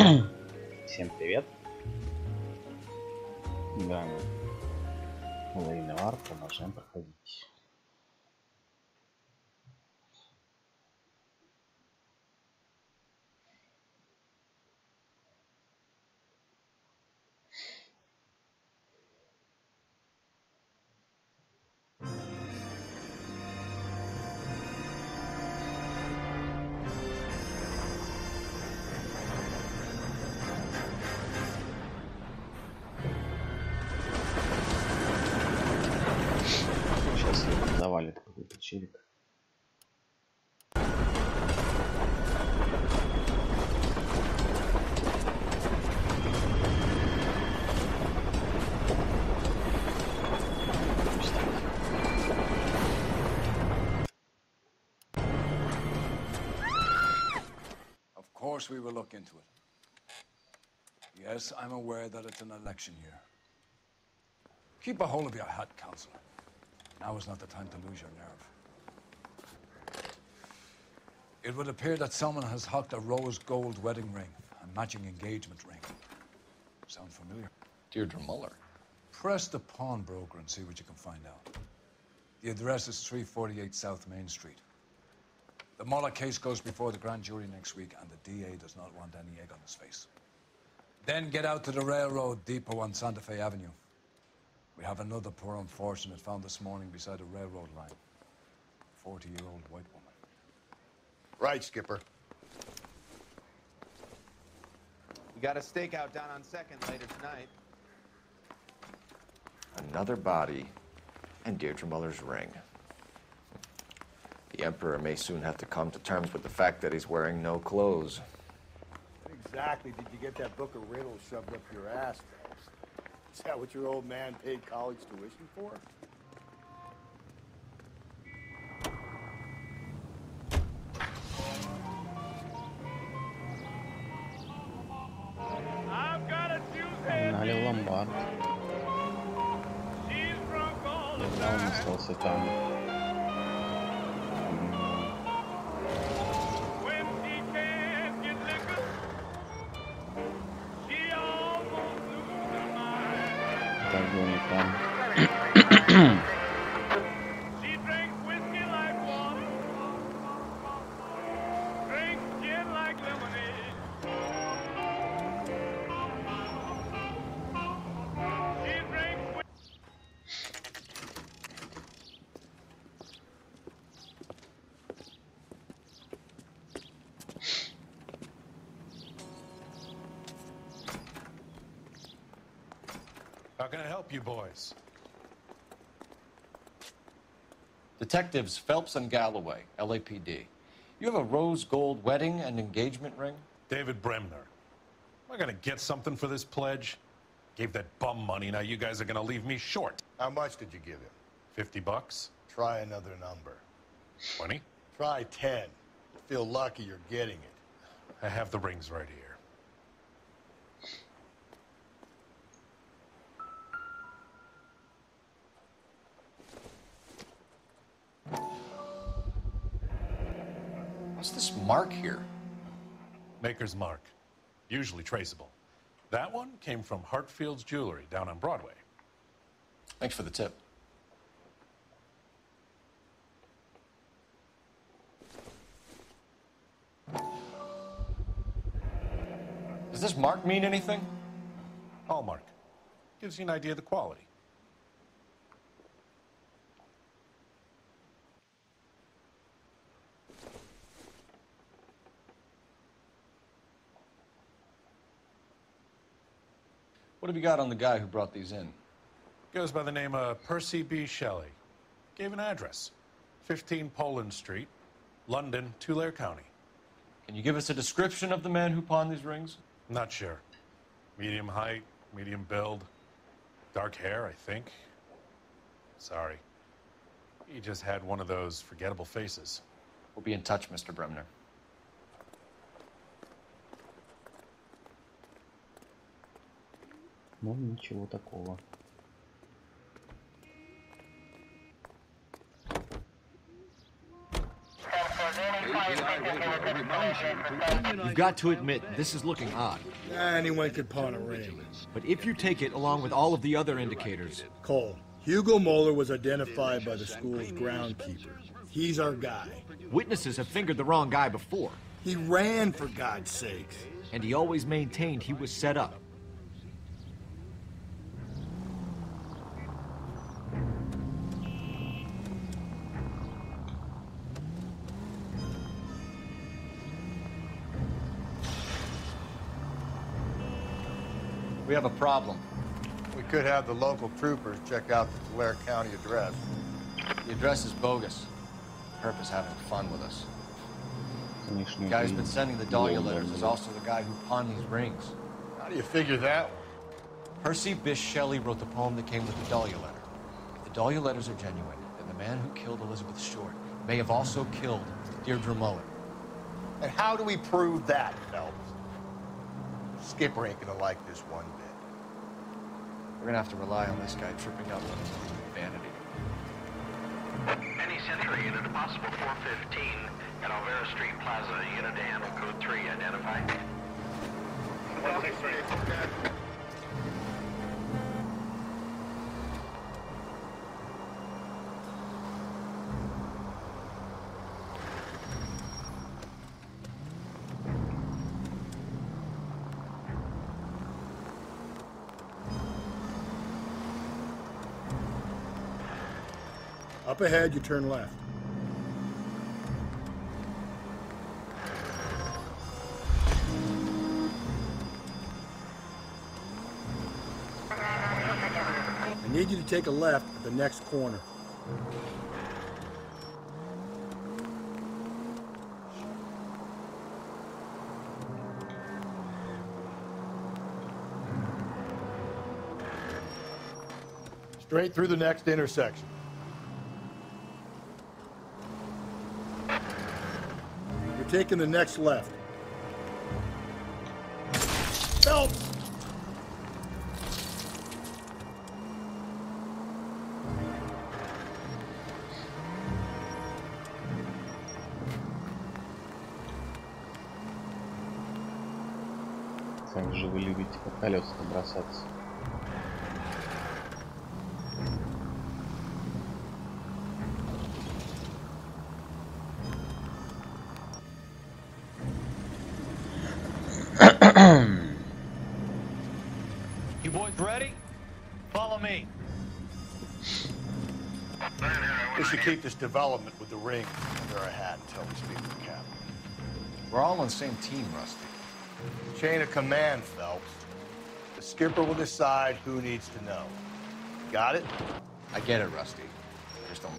Всем привет! Да, Noire, продолжаем проходить. Сейчас завалит какой-то челик. Of course we will look into it. Yes, I'm aware that it's an election year. Keep a hold of your hat, Counselor. Now is not the time to lose your nerve. It would appear that someone has hocked a rose gold wedding ring, a matching engagement ring. Sound familiar? Deirdre Muller. Press the pawnbroker and see what you can find out. The address is 348 South Main Street. The Muller case goes before the grand jury next week, and the DA does not want any egg on his face. Then get out to the railroad depot on Santa Fe Avenue. We have another poor unfortunate found this morning beside a railroad line. 40-year-old white woman. Right, Skipper. We got a stakeout down on 2nd later tonight. Another body, and Deirdre Muller's ring. The Emperor may soon have to come to terms with the fact that he's wearing no clothes. Exactly did you get that book of riddles shoved up your ass, Phelps? Is that what your old man paid college tuition for? Погнали в ломбард. Я он остался там. Там. How can I help you boys? Detectives Phelps and Galloway, LAPD. You have a rose gold wedding and engagement ring? David Bremner. Am I gonna get something for this pledge? Gave that bum money, now you guys are gonna leave me short. How much did you give him? 50 bucks? Try another number. 20? Try 10. Feel lucky you're getting it. I have the rings right here. What's this mark here? Maker's mark. Usually traceable. That one came from Hartfield's Jewelry down on Broadway. Thanks for the tip. Does this mark mean anything? Hallmark. Gives you an idea of the quality. What have you got on the guy who brought these in? Goes by the name of Percy B. Shelley. Gave an address. 15 Poland Street, London, Tulare County. Can you give us a description of the man who pawned these rings? Not sure. Medium height, medium build. Dark hair, I think. Sorry. He just had one of those forgettable faces. We'll be in touch, Mr. Bremner. Ну, ничего такого. API radio. You've got to admit, this is looking odd. Anyone could pawn a ring. But if you take it along with all of the other indicators... Cole, Hugo Moeller was identified by the school's groundkeeper. He's our guy. Witnesses have fingered the wrong guy before. He ran, for God's sakes. And he always maintained he was set up. We have a problem. We could have the local troopers check out the Tulare County address. The address is bogus. Herb is having fun with us. The guy who's been sending the Dahlia letters is also the guy who pawned these rings. How do you figure that one? Percy Bysshe Shelley wrote the poem that came with the Dahlia letter. If the Dahlia letters are genuine, then the man who killed Elizabeth Short may have also killed Deirdre Mullen. And how do we prove that, Phelps? Skipper ain't gonna like this one bit. We're gonna have to rely on this guy tripping up on his own vanity. Any Century unit, possible 415 at Alvera Street Plaza, unit to handle code 3, identify. 163. Up ahead, you turn left. I need you to take a left at the next corner. Straight through the next intersection. You're taking the next left. Help! Как же вы любите по колесам бросаться. You boys ready? Follow me. We should keep this development with the ring under our hat until we speak with the captain. We're all on the same team, Rusty. Chain of command, Phelps. The skipper will decide who needs to know. Got it? I get it, Rusty. Just don't...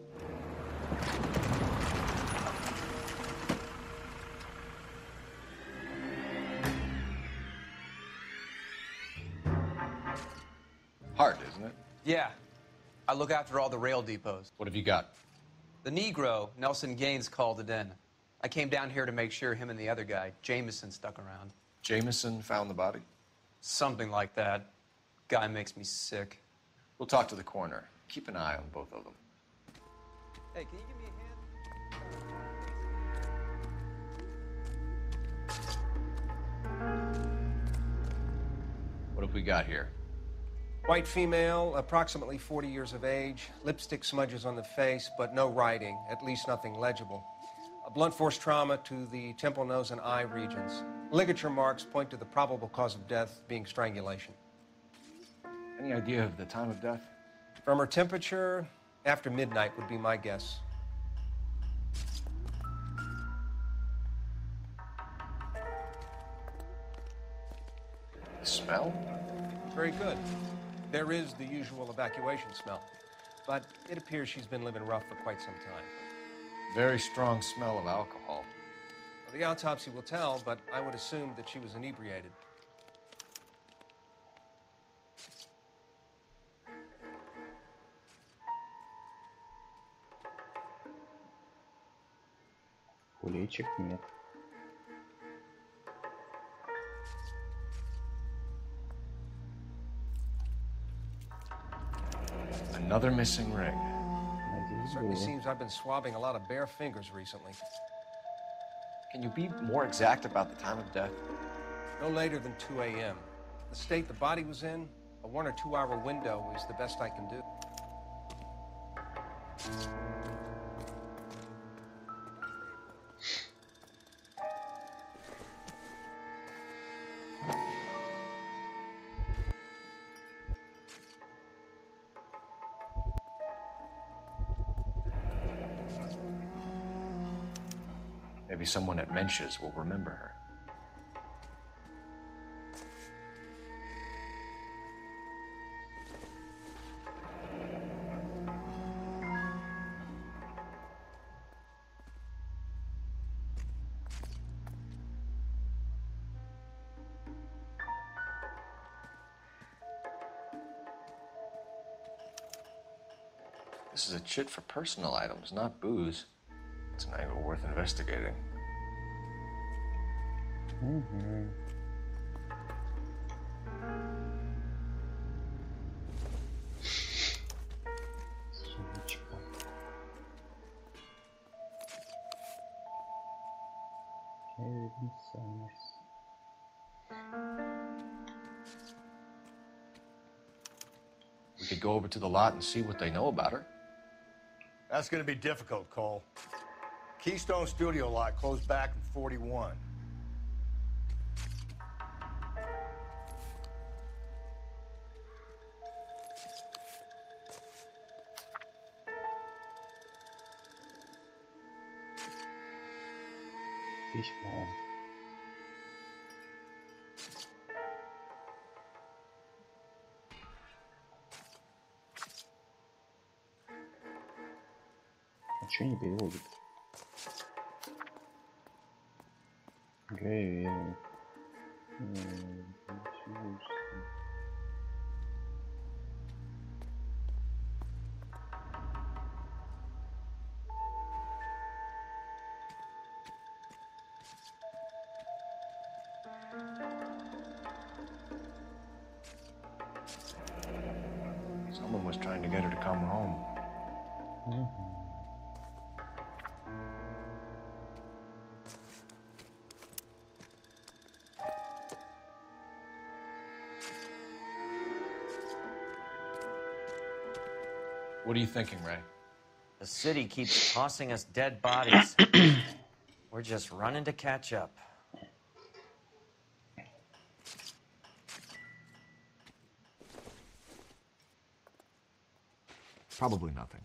Hard, isn't it? Yeah. I look after all the rail depots. What have you got? The Negro, Nelson Gaines, called it in. I came down here to make sure him and the other guy, Jameson, stuck around. Jameson found the body? Something like that. Guy makes me sick. We'll talk to the coroner. Keep an eye on both of them. Hey, can you give me a hand? What have we got here? White female, approximately 40 years of age, lipstick smudges on the face, but no writing, at least nothing legible. A blunt force trauma to the temple, nose, and eye regions. Ligature marks point to the probable cause of death being strangulation. Any idea of the time of death? From her temperature, after midnight would be my guess. The smell? Very good. There is the usual evacuation smell, but it appears she's been living rough for quite some time. Very strong smell of alcohol. Well, the autopsy will tell, but I would assume that she was inebriated. Кулечек нет. Another missing ring. Certainly seems I've been swabbing a lot of bare fingers recently. Can you be more exact about the time of death? No later than 2 a.m. The state the body was in, a 1 or 2 hour window is the best I can do. Maybe someone at Mensch's will remember her. This is a chit for personal items, not booze. It's an angle worth investigating. Сумочка. We could go over to the lot and see what they know about her. That's gonna be difficult, Cole. Keystone Studio lot closed back in 41. Письмо. А чё не переводит? Грей. Someone was trying to get her to come home. What are you thinking, Ray? The city keeps tossing us dead bodies. We're just running to catch up. Probably nothing.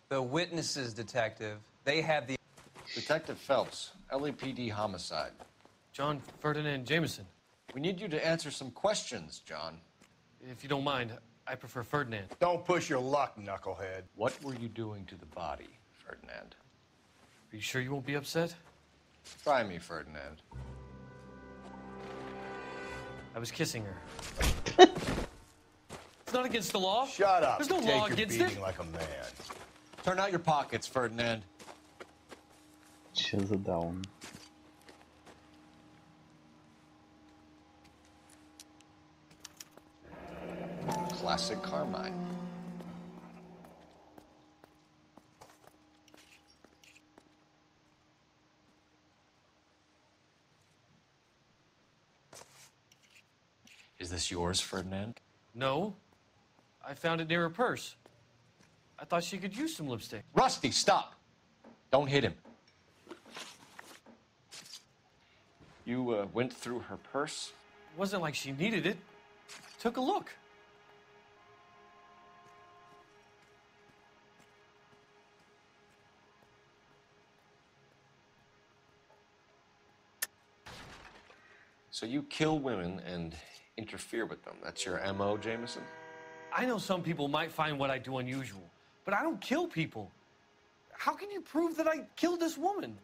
The witnesses, Detective. They have the... Detective Phelps, LAPD homicide. John Ferdinand Jameson. We need you to answer some questions, John. If you don't mind, I prefer Ferdinand. Don't push your luck, knucklehead. What were you doing to the body, Ferdinand? Are you sure you won't be upset? Try me, Ferdinand. I was kissing her. It's not against the law. Shut up. There's no Take law your against beating it. like a man. Turn out your pockets, Ferdinand. Че за даун? Classic Carmine. Is this yours, Ferdinand? No. I found it near her purse. I thought she could use some lipstick. Rusty, stop! Don't hit him. You went through her purse? It wasn't like she needed it. Took a look. So you kill women and interfere with them. That's your MO, Jameson? I know some people might find what I do unusual, but I don't kill people. How can you prove that I killed this woman?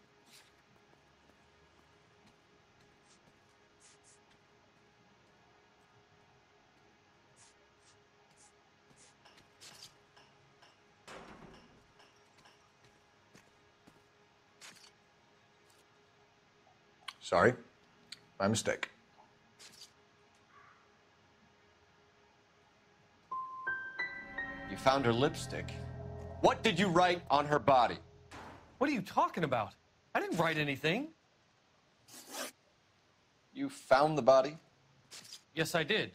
Sorry. My mistake. found her lipstick. What did you write on her body? What are you talking about? I didn't write anything. You found the body? Yes, I did.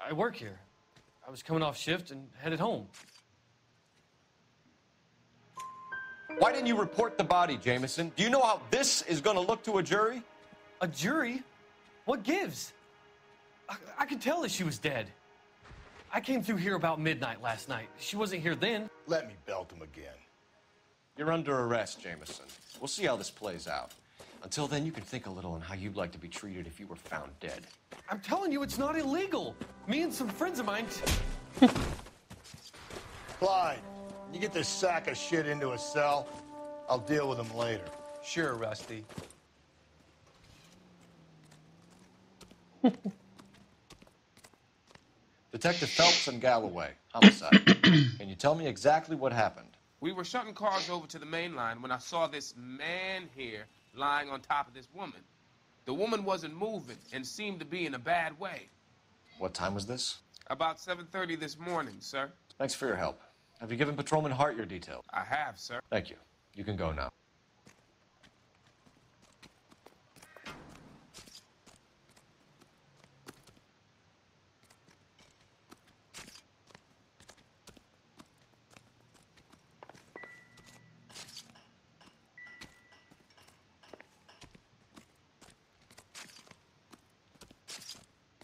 I work here. I was coming off shift and headed home. Why didn't you report the body, Jameson? Do you know how this is going to look to a jury? A jury? What gives? I could tell that she was dead. I came through here about midnight last night. She wasn't here then. Let me belt him again. You're under arrest, Jameson. We'll see how this plays out. Until then, you can think a little on how you'd like to be treated if you were found dead. I'm telling you, it's not illegal. Me and some friends of mine... Clyde, you get this sack of shit into a cell, I'll deal with him later. Sure, Rusty. Detective Phelps and Galloway, homicide. Can you tell me exactly what happened? We were shutting cars over to the main line when I saw this man here lying on top of this woman. The woman wasn't moving and seemed to be in a bad way. What time was this? About 7:30 this morning, sir. Thanks for your help. Have you given Patrolman Hart your details? I have, sir. Thank you. You can go now.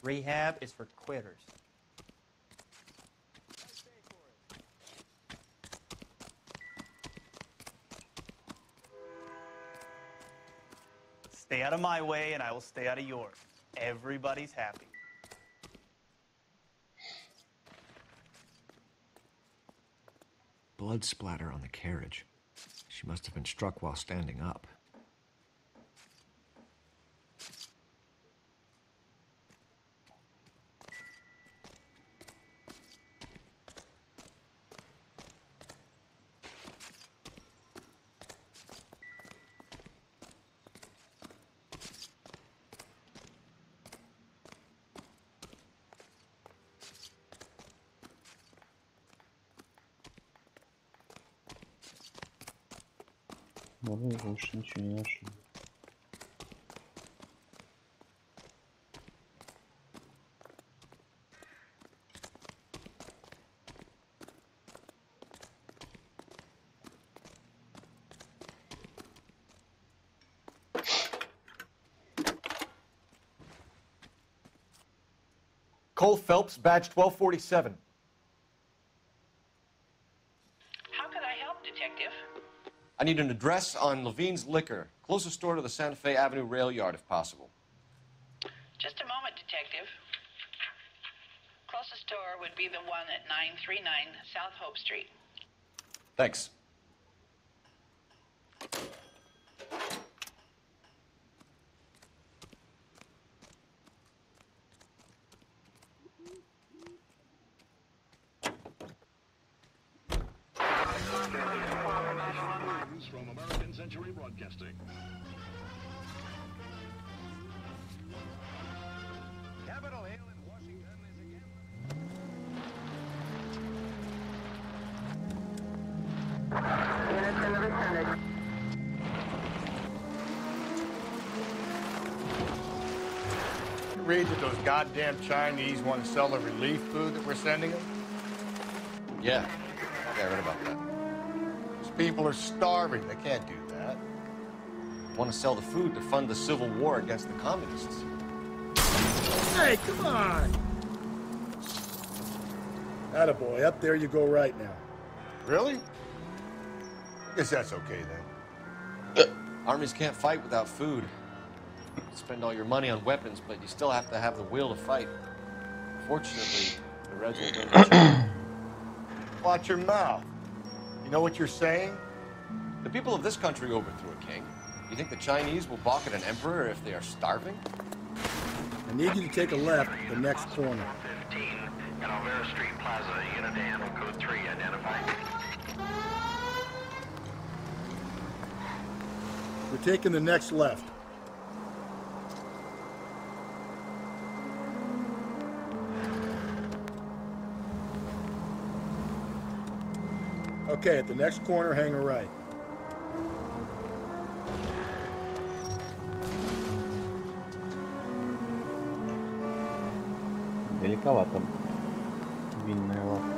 Rehab is for quitters. Stay out of my way and I will stay out of yours. Everybody's happy. Blood splatter on the carriage. She must have been struck while standing up. Ладно, я больше ничего не нашел. Cole Phelps, badge 1247. How can I help, Detective? I need an address on Levine's Liquor. Closest store to the Santa Fe Avenue rail yard, if possible. Just a moment, Detective. Closest store would be the one at 939 South Hope Street. Thanks. From American Century Broadcasting. Capitol Hill in Washington is again. You read that those goddamn Chinese want to sell the relief food that we're sending them? Yeah, I read about that. These people are starving. They can't do that. Want to sell the food to fund the civil war against the communists. Hey, come on! Attaboy, up there you go right now. Really? Guess that's okay then. Armies can't fight without food. You spend all your money on weapons, but you still have to have the will to fight. Fortunately, the Reds will win the job. Watch your mouth. You know what you're saying? The people of this country overthrew a king. You think the Chinese will balk at an emperor if they are starving? I need you to take a left at the next corner. 15 at Alvera Street Plaza, Unidan, code 3 identified. We're taking the next left. Okay, at the next corner, hang a right. Далековато. Винная лавка.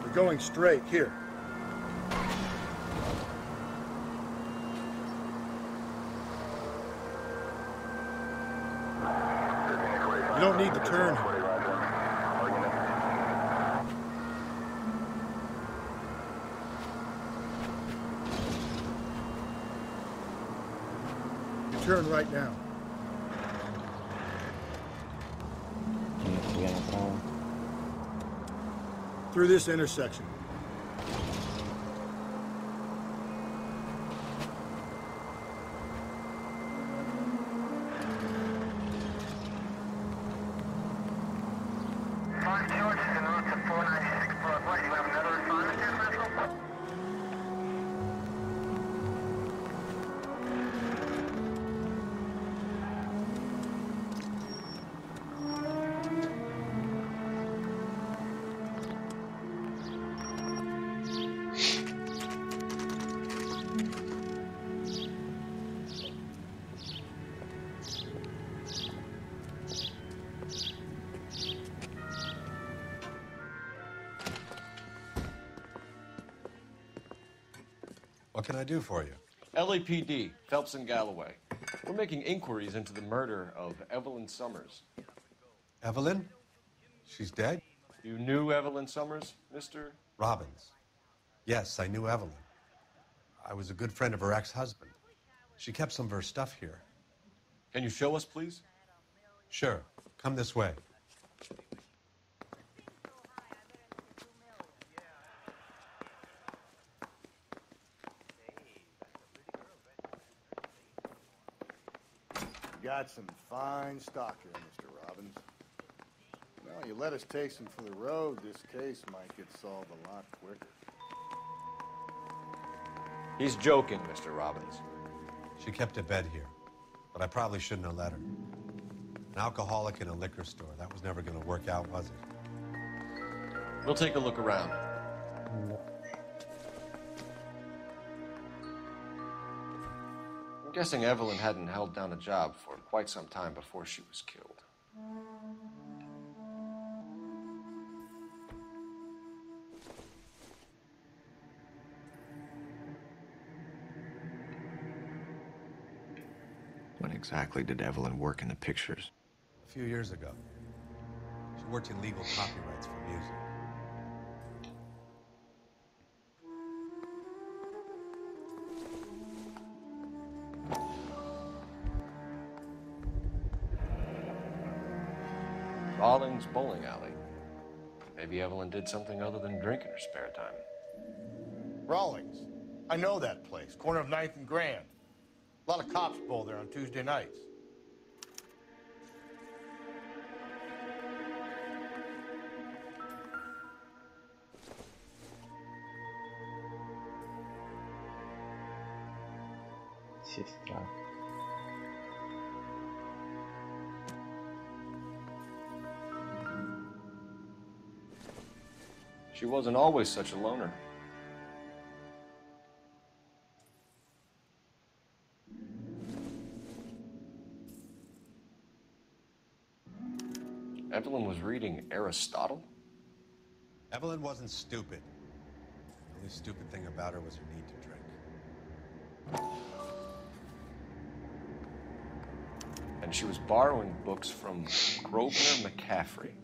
You're going straight, here. You don't need to turn. You turn right now. Нихуя направо. Through this intersection. What can I do for you? LAPD, Phelps and Galloway. We're making inquiries into the murder of Evelyn Summers. Evelyn? She's dead? You knew Evelyn Summers, Mr. Robbins. Yes, I knew Evelyn. I was a good friend of her ex-husband. She kept some of her stuff here. Can you show us, please? Sure. Come this way. Got some fine stock here, Mr. Robbins. Well, you let us take some for the road, this case might get solved a lot quicker. He's joking, Mr. Robbins. She kept a bed here, but I probably shouldn't have let her. An alcoholic in a liquor store. That was never going to work out, was it? We'll take a look around. I'm guessing Evelyn hadn't held down a job for quite some time before she was killed. When exactly did Evelyn work in the pictures? A few years ago. She worked in legal copyrights for music. Rawlings Bowling Alley. Maybe Evelyn did something other than drink in her spare time. Rawlings. I know that place. Corner of 9th and Grand. A lot of cops bowl there on Tuesday nights. Сестра. She wasn't always such a loner. Evelyn was reading Aristotle? Evelyn wasn't stupid. The only stupid thing about her was her need to drink. And she was borrowing books from Grosvenor McCaffrey.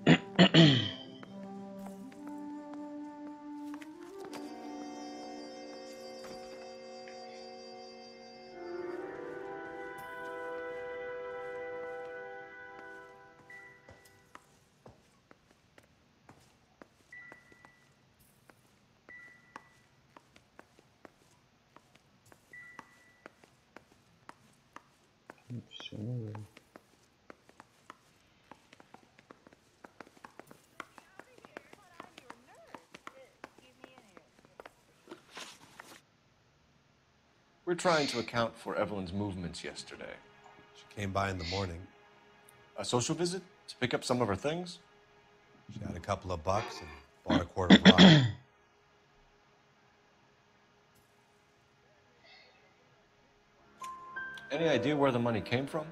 Все, наверное. We're trying to account for Evelyn's movements yesterday. She came by in the morning. A social visit to pick up some of her things? She had a couple of bucks and bought a quart of rye. Any idea where the money came from?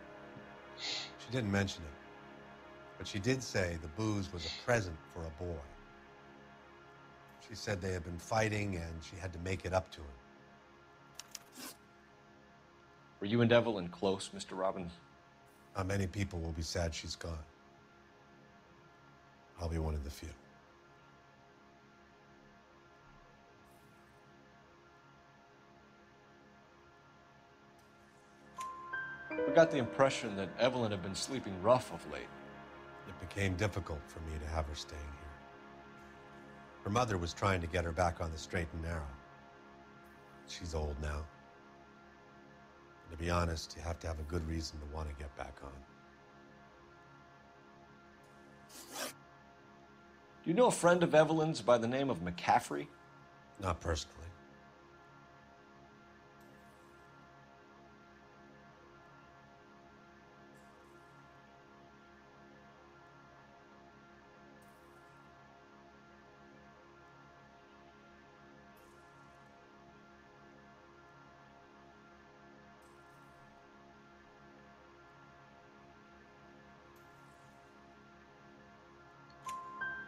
She didn't mention it, but she did say the booze was a present for a boy. She said they had been fighting and she had to make it up to him. Were you and Evelyn close, Mr. Robbins? Not many people will be sad she's gone. I'll be one of the few. We got the impression that Evelyn had been sleeping rough of late. It became difficult for me to have her staying here. Her mother was trying to get her back on the straight and narrow. She's old now. And to be honest, you have to have a good reason to want to get back on. Do you know a friend of Evelyn's by the name of McCaffrey? Not personally.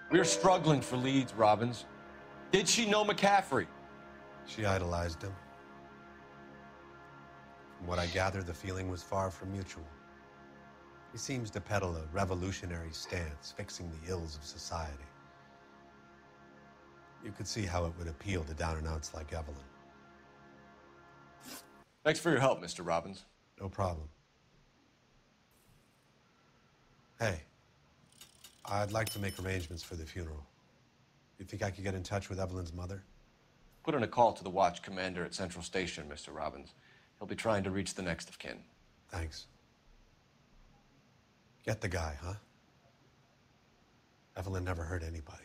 We're struggling for leads, Robbins. Did she know McCaffrey? She idolized him. From what I gather, the feeling was far from mutual. He seems to peddle a revolutionary stance, fixing the ills of society. You could see how it would appeal to down-and-outs like Evelyn. Thanks for your help, Mr. Robbins. No problem. Hey, I'd like to make arrangements for the funeral. You think I could get in touch with Evelyn's mother? Put in a call to the watch commander at Central Station, Mr. Robbins. He'll be trying to reach the next of kin. Thanks. Get the guy, huh? Evelyn never hurt anybody.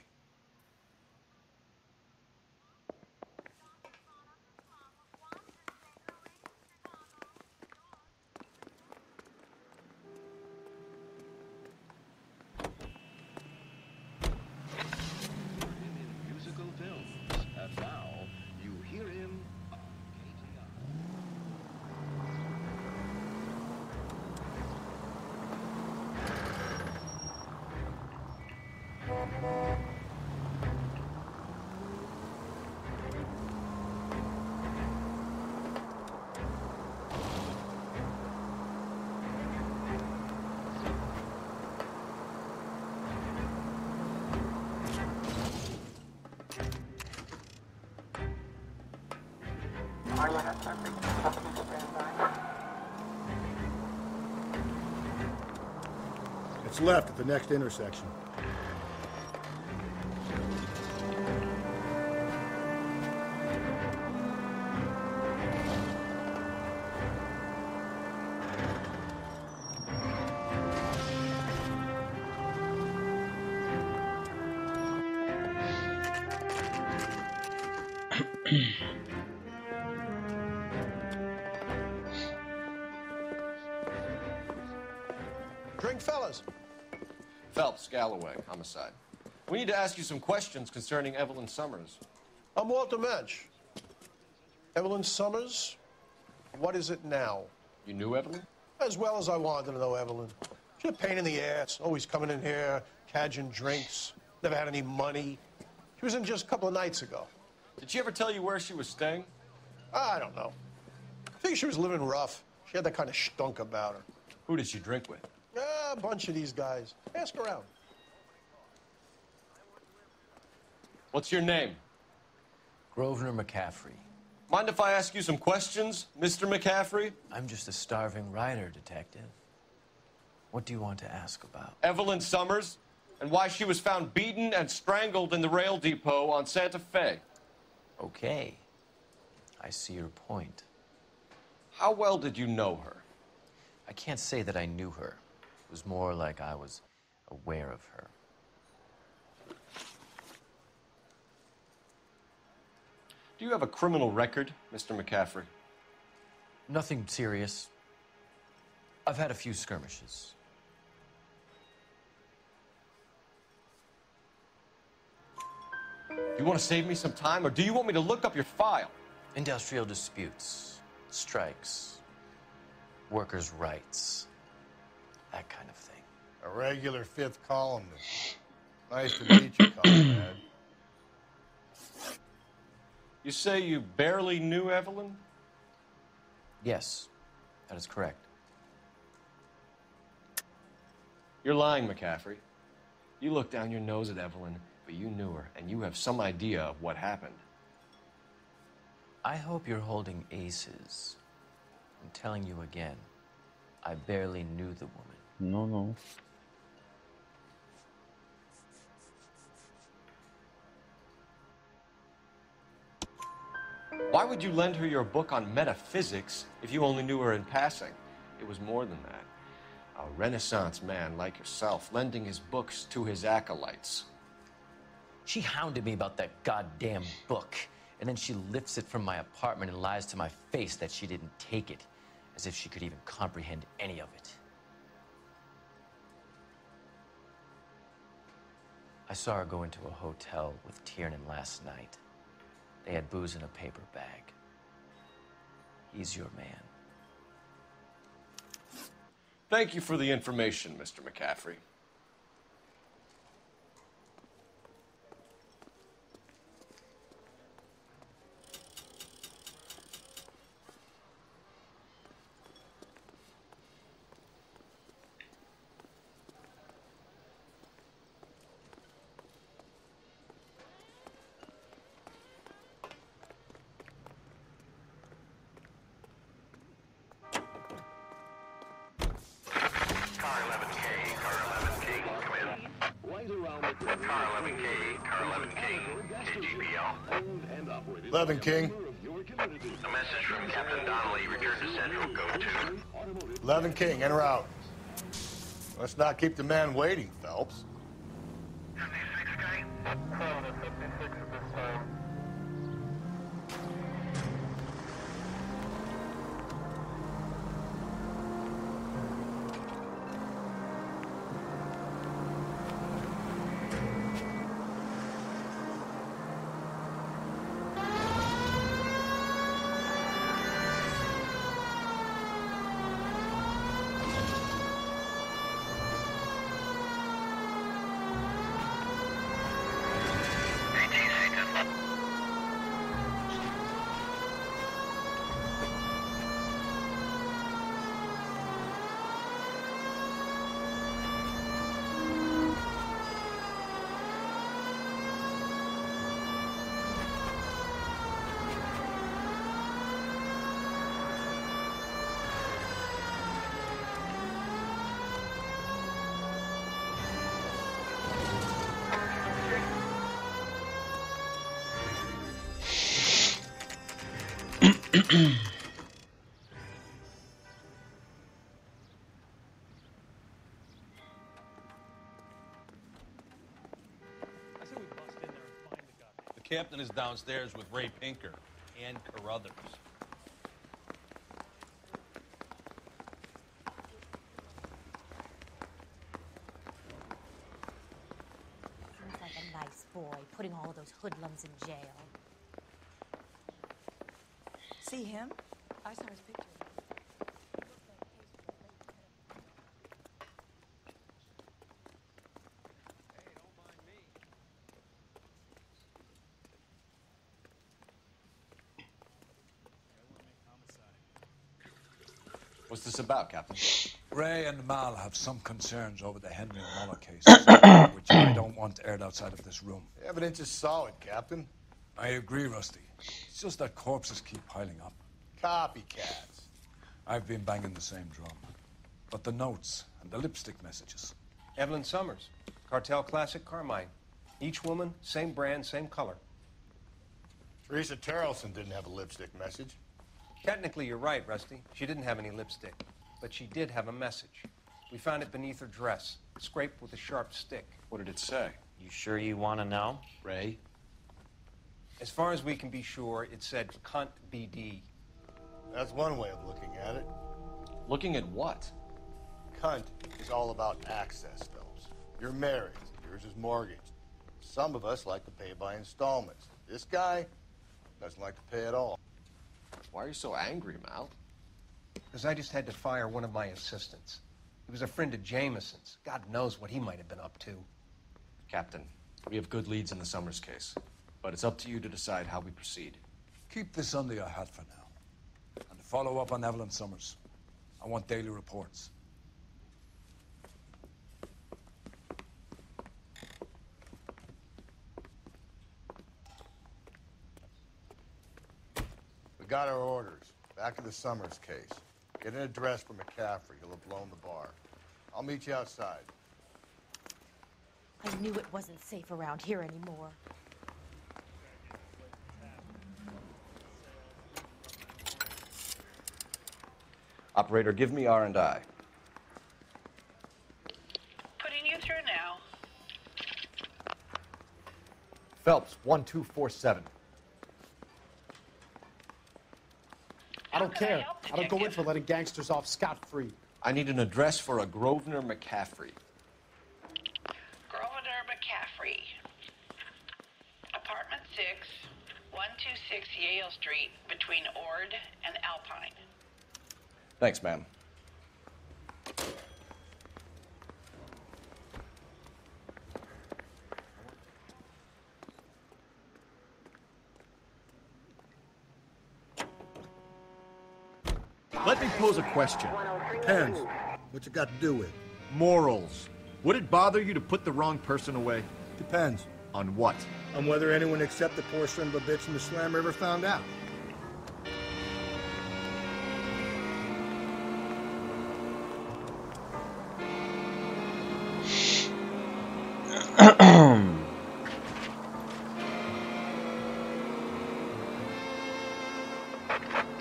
It's left at the next intersection. Drink, fellas. Phelps, Galloway, homicide. We need to ask you some questions concerning Evelyn Summers. I'm Walter Mensch. Evelyn Summers, what is it now? You knew Evelyn? As well as I wanted to know Evelyn. She's a pain in the ass, always coming in here, cadging drinks, never had any money. She was in just a couple of nights ago. Did she ever tell you where she was staying? I don't know. I think she was living rough. She had that kind of stunk about her. Who did she drink with? A bunch of these guys. Ask around. What's your name? Grosvenor McCaffrey. Mind if I ask you some questions, Mr. McCaffrey? I'm just a starving writer, detective. What do you want to ask about? Evelyn Summers, and why she was found beaten and strangled in the rail depot on Santa Fe. Okay. I see your point. How well did you know her? I can't say that I knew her. It was more like I was aware of her. Do you have a criminal record, Mr. McCaffrey? Nothing serious. I've had a few skirmishes. You want to save me some time, or do you want me to look up your file? Industrial disputes, strikes, workers' rights, that kind of thing. A regular fifth columnist. Nice to meet you, comrade. You say you barely knew Evelyn? Yes, that is correct. You're lying, McCaffrey. You looked down your nose at Evelyn, but you knew her, and you have some idea of what happened. I hope you're holding aces. I'm telling you again, I barely knew the woman. No. Why would you lend her your book on metaphysics if you only knew her in passing? It was more than that. A Renaissance man like yourself lending his books to his acolytes. She hounded me about that goddamn book, and then she lifts it from my apartment and lies to my face that she didn't take it, as if she could even comprehend any of it. I saw her go into a hotel with Tiernan last night. They had booze in a paper bag. He's your man. Thank you for the information, Mr. McCaffrey. King. A message from Captain Donnelly. Return to Central. Go to 11 King, enter out. Let's not keep the man waiting, Phelps. 56, guy? 56 at this time. The captain is downstairs with Ray Pinker and Carruthers. Seems like a nice boy, putting all of those hoodlums in jail. See him? I saw his picture. What's this about, Captain? Ray and Mal have some concerns over the Henry and Muller cases, which I don't want aired outside of this room. The evidence is solid, Captain. I agree, Rusty. It's just that corpses keep piling up. Copycats. I've been banging the same drum. But the notes and the lipstick messages. Evelyn Summers, Cartel Classic Carmine. Each woman, same brand, same color. Teresa Terrelson didn't have a lipstick message. Technically, you're right, Rusty. She didn't have any lipstick, but she did have a message. We found it beneath her dress, scraped with a sharp stick. What did it say? You sure you want to know? Ray? As far as we can be sure, it said, "Cunt BD." That's one way of looking at it. Looking at what? Cunt is all about access, Phelps. You're married. Yours is mortgaged. Some of us like to pay by installments. This guy doesn't like to pay at all. Why are you so angry, Mal? Because I just had to fire one of my assistants. He was a friend of Jameson's. God knows what he might have been up to. Captain, we have good leads in the Summers case, but it's up to you to decide how we proceed. Keep this under your hat for now. And to follow up on Evelyn Summers, I want daily reports. We got our orders. Back to the Summers case. Get an address for McCaffrey. He'll have blown the bar. I'll meet you outside. I knew it wasn't safe around here anymore. Operator, give me R&I. Putting you through now. Phelps, 1247. I don't care. I don't go in for letting gangsters off scot-free. I need an address for a Grosvenor McCaffrey. Grosvenor McCaffrey. Apartment 6, 126 Yale Street, between Ord and Alpine. Thanks, ma'am. Let me pose a question. Depends. What you got to do with? Morals. Would it bother you to put the wrong person away? Depends. On what? On whether anyone except the poor son of a bitch in the slammer ever found out.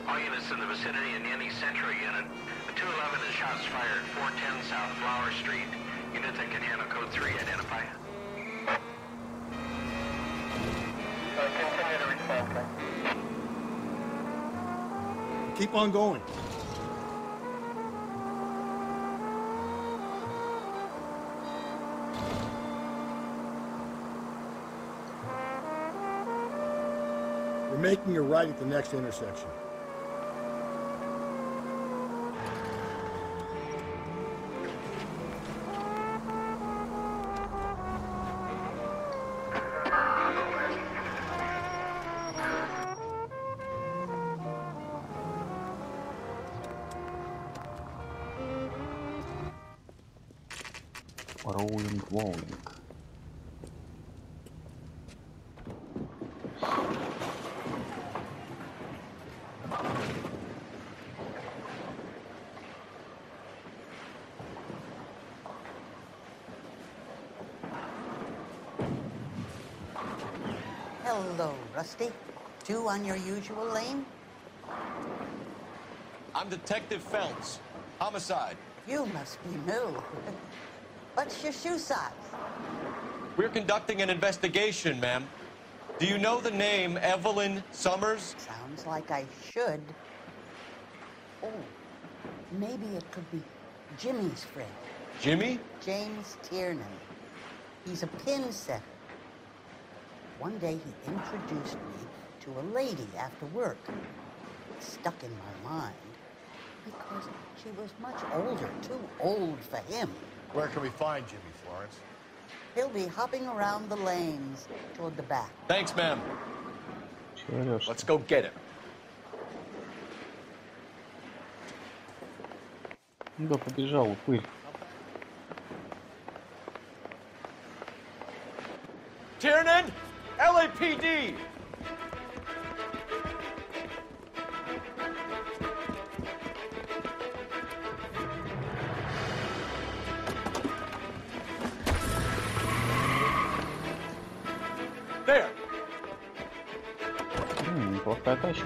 All units in the vicinity in any Central unit. The 211 is shots fired, 410 South Flower Street. Units that can handle code 3, identify. Continue to respond. Keep on going. We're making a right at the next intersection. Rolling. Hello, Rusty. Two on your usual lane? I'm Detective Phelps. Homicide. You must be new. What's your shoe size? We're conducting an investigation, ma'am. Do you know the name Evelyn Summers? Sounds like I should. Oh, maybe it could be Jimmy's friend. Jimmy? James Tiernan. He's a pin setter. One day he introduced me to a lady after work. It stuck in my mind because she was much older, too old for him. Where can we find Jimmy, Florence? He'll be hopping around the lanes toward the back. Thanks, ma'am. Let's go get him. Да, побежал, упырь. Tiernan! LAPD! There! Неплохая тачка.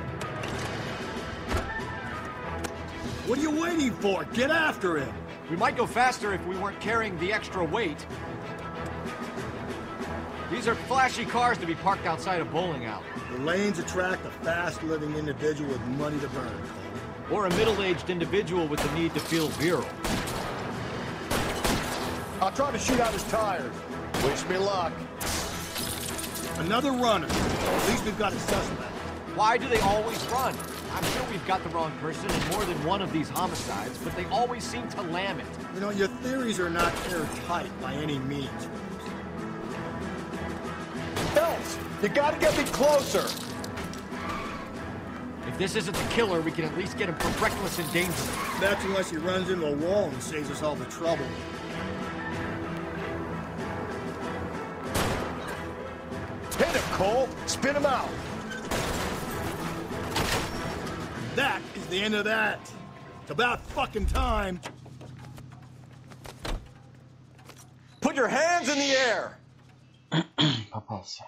What are you waiting for? Get after him! We might go faster if we weren't carrying the extra weight. These are flashy cars to be parked outside a bowling alley. The lanes attract a fast-living individual with money to burn. Or a middle-aged individual with the need to feel virile. I'll try to shoot out his tires. Wish me luck. Another runner. At least we've got a suspect. Why do they always run? I'm sure we've got the wrong person in more than one of these homicides, but they always seem to lam it. You know, your theories are not airtight by any means. Phelps, you gotta get me closer. If this isn't the killer, we can at least get him for reckless endangerment. That's unless he runs into a wall and saves us all the trouble. Hit him, Cole! Spin him out! That is the end of that. It's about fucking time. Put your hands in the air! Попался.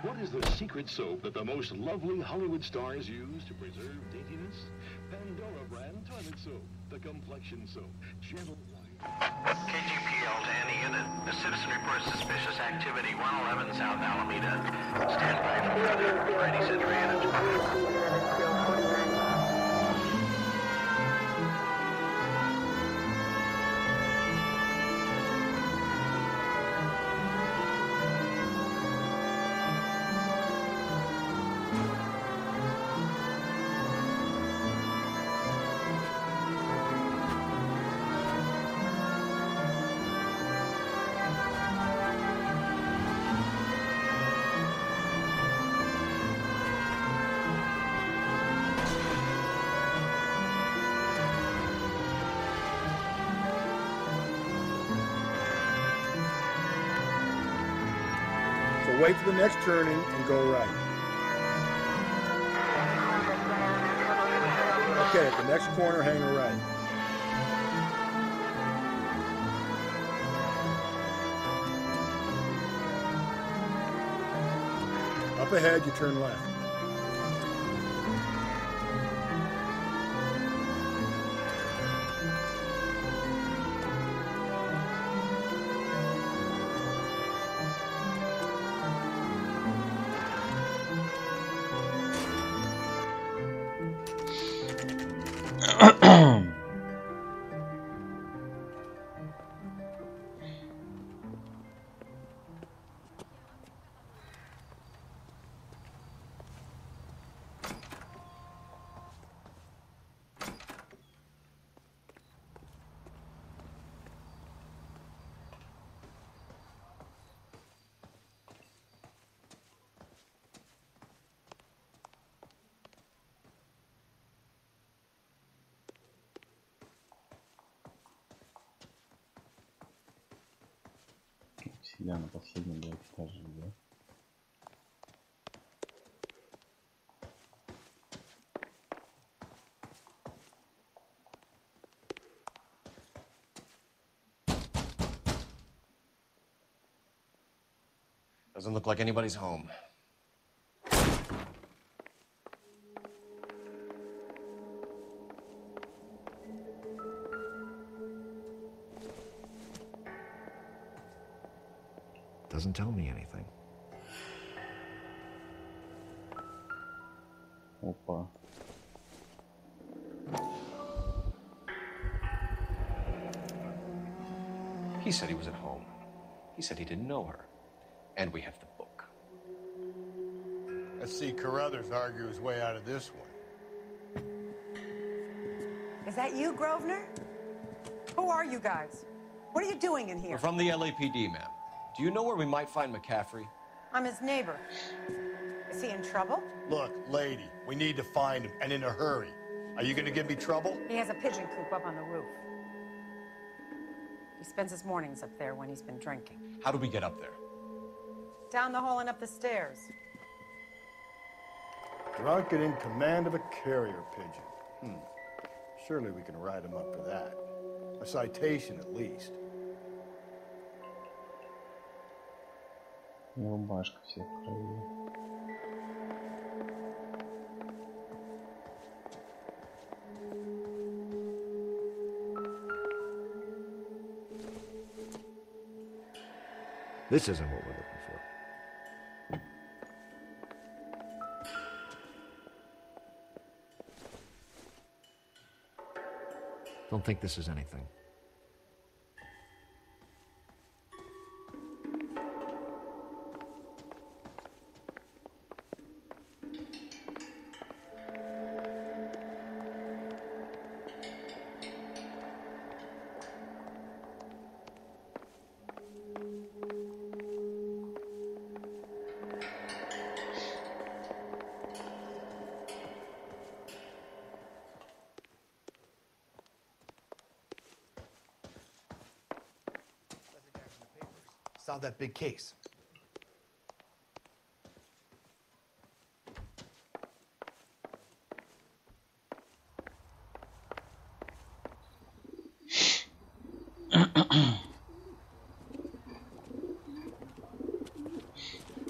What is the secret soap that the most lovely Hollywood stars use to preserve daintiness? Pandora brand toilet soap, the complexion soap, gentle white. KGPL to any unit. A citizen reports suspicious activity, 111 South Alameda. Stand by for further Friday Central unit. Wait for the next turning and go right. Okay, at the next corner, hang a right. Up ahead, you turn left. Всегда на последнем этаже, да? Doesn't look like anybody's home. Doesn't tell me anything. Опа. He said he was at home. He said he didn't know her. And we have the book. Let's see Carruthers argue his way out of this one. Is that you, Grosvenor? Who are you guys? What are you doing in here? We're from the LAPD, ma'am. Do you know where we might find McCaffrey? I'm his neighbor. Is he in trouble? Look, lady, we need to find him, and in a hurry. Are you gonna give me trouble? He has a pigeon coop up on the roof. He spends his mornings up there when he's been drinking. How do we get up there? Down the hall and up the stairs. Drunk and in command of a carrier pigeon. Surely we can write him up for that. A citation at least. Рубашка вся в крови. This isn't what we're looking for. Don't think this is anything. Saw that big case.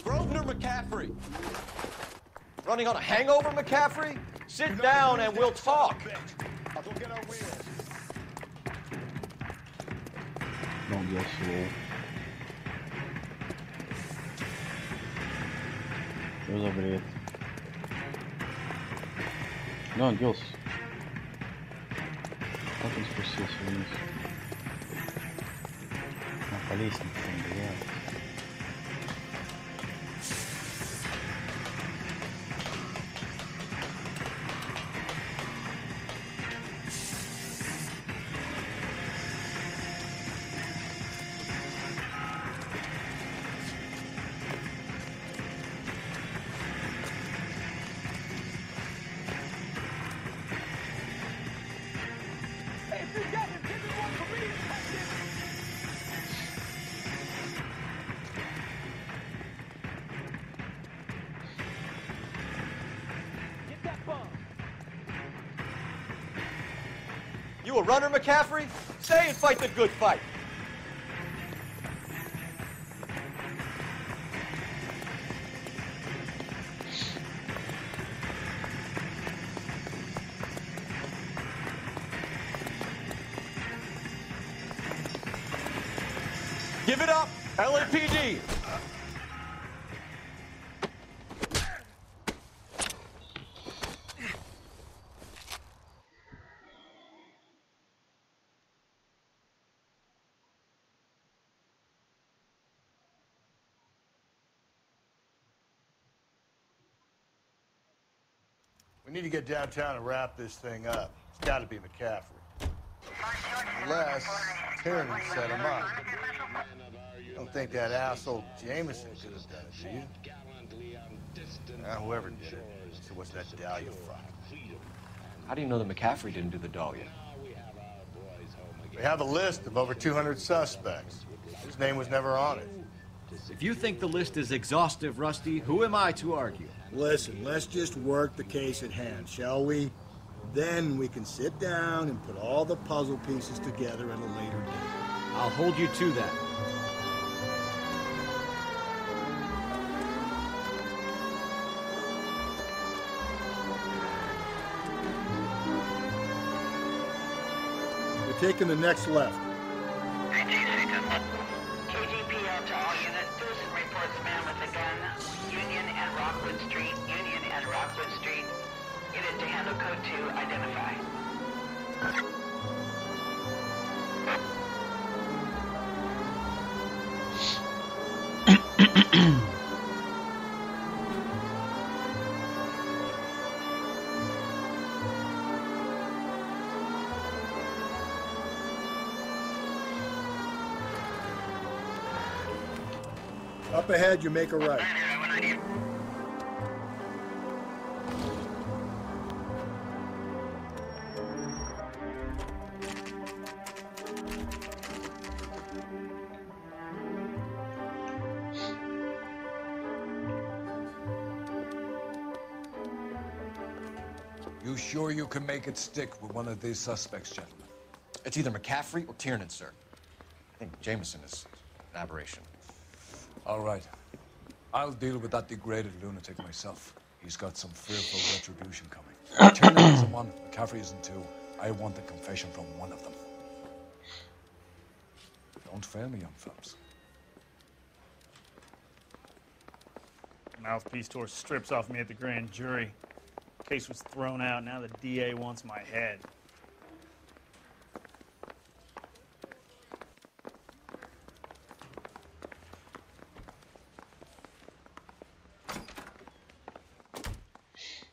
Grosvenor McCaffrey. Running on a hangover, McCaffrey? Sit down and we'll talk. I'll go get our wheels. Ну, я slow. Что за бред? Да, он делся. Как он спустился вниз? А, по лестнице, блядь. You a runner, McCaffrey? Stay and fight the good fight. Give it up, LAPD. We need to get downtown and wrap this thing up. It's got to be McCaffrey. Unless Tyranny set him up. I don't think that asshole Jameson could have done it, do you? Whoever did it. So what's that Dahlia fuck? How do you know that McCaffrey didn't do the Dahlia? We have a list of over 200 suspects. His name was never on it. If you think the list is exhaustive, Rusty, who am I to argue? Listen, let's just work the case at hand, shall we? Then we can sit down and put all the puzzle pieces together at a later date. I'll hold you to that. We're taking the next left. KGPL to all units. Citizen reports man with a gun. Union and Rockwood Street. Union and Rockwood Street. Unit to handle code 2. Identify. Up ahead, you make a right. You sure you can make it stick with one of these suspects, gentlemen? It's either McCaffrey or Tiernan, sir. I think Jameson is an aberration. All right. I'll deal with that degraded lunatic myself. He's got some fearful retribution coming. Tiernan isn't one, McCaffrey isn't two. I want the confession from one of them. Don't fail me, young fellas. Mouthpiece tore strips off me at the grand jury. Case was thrown out. Now the DA wants my head.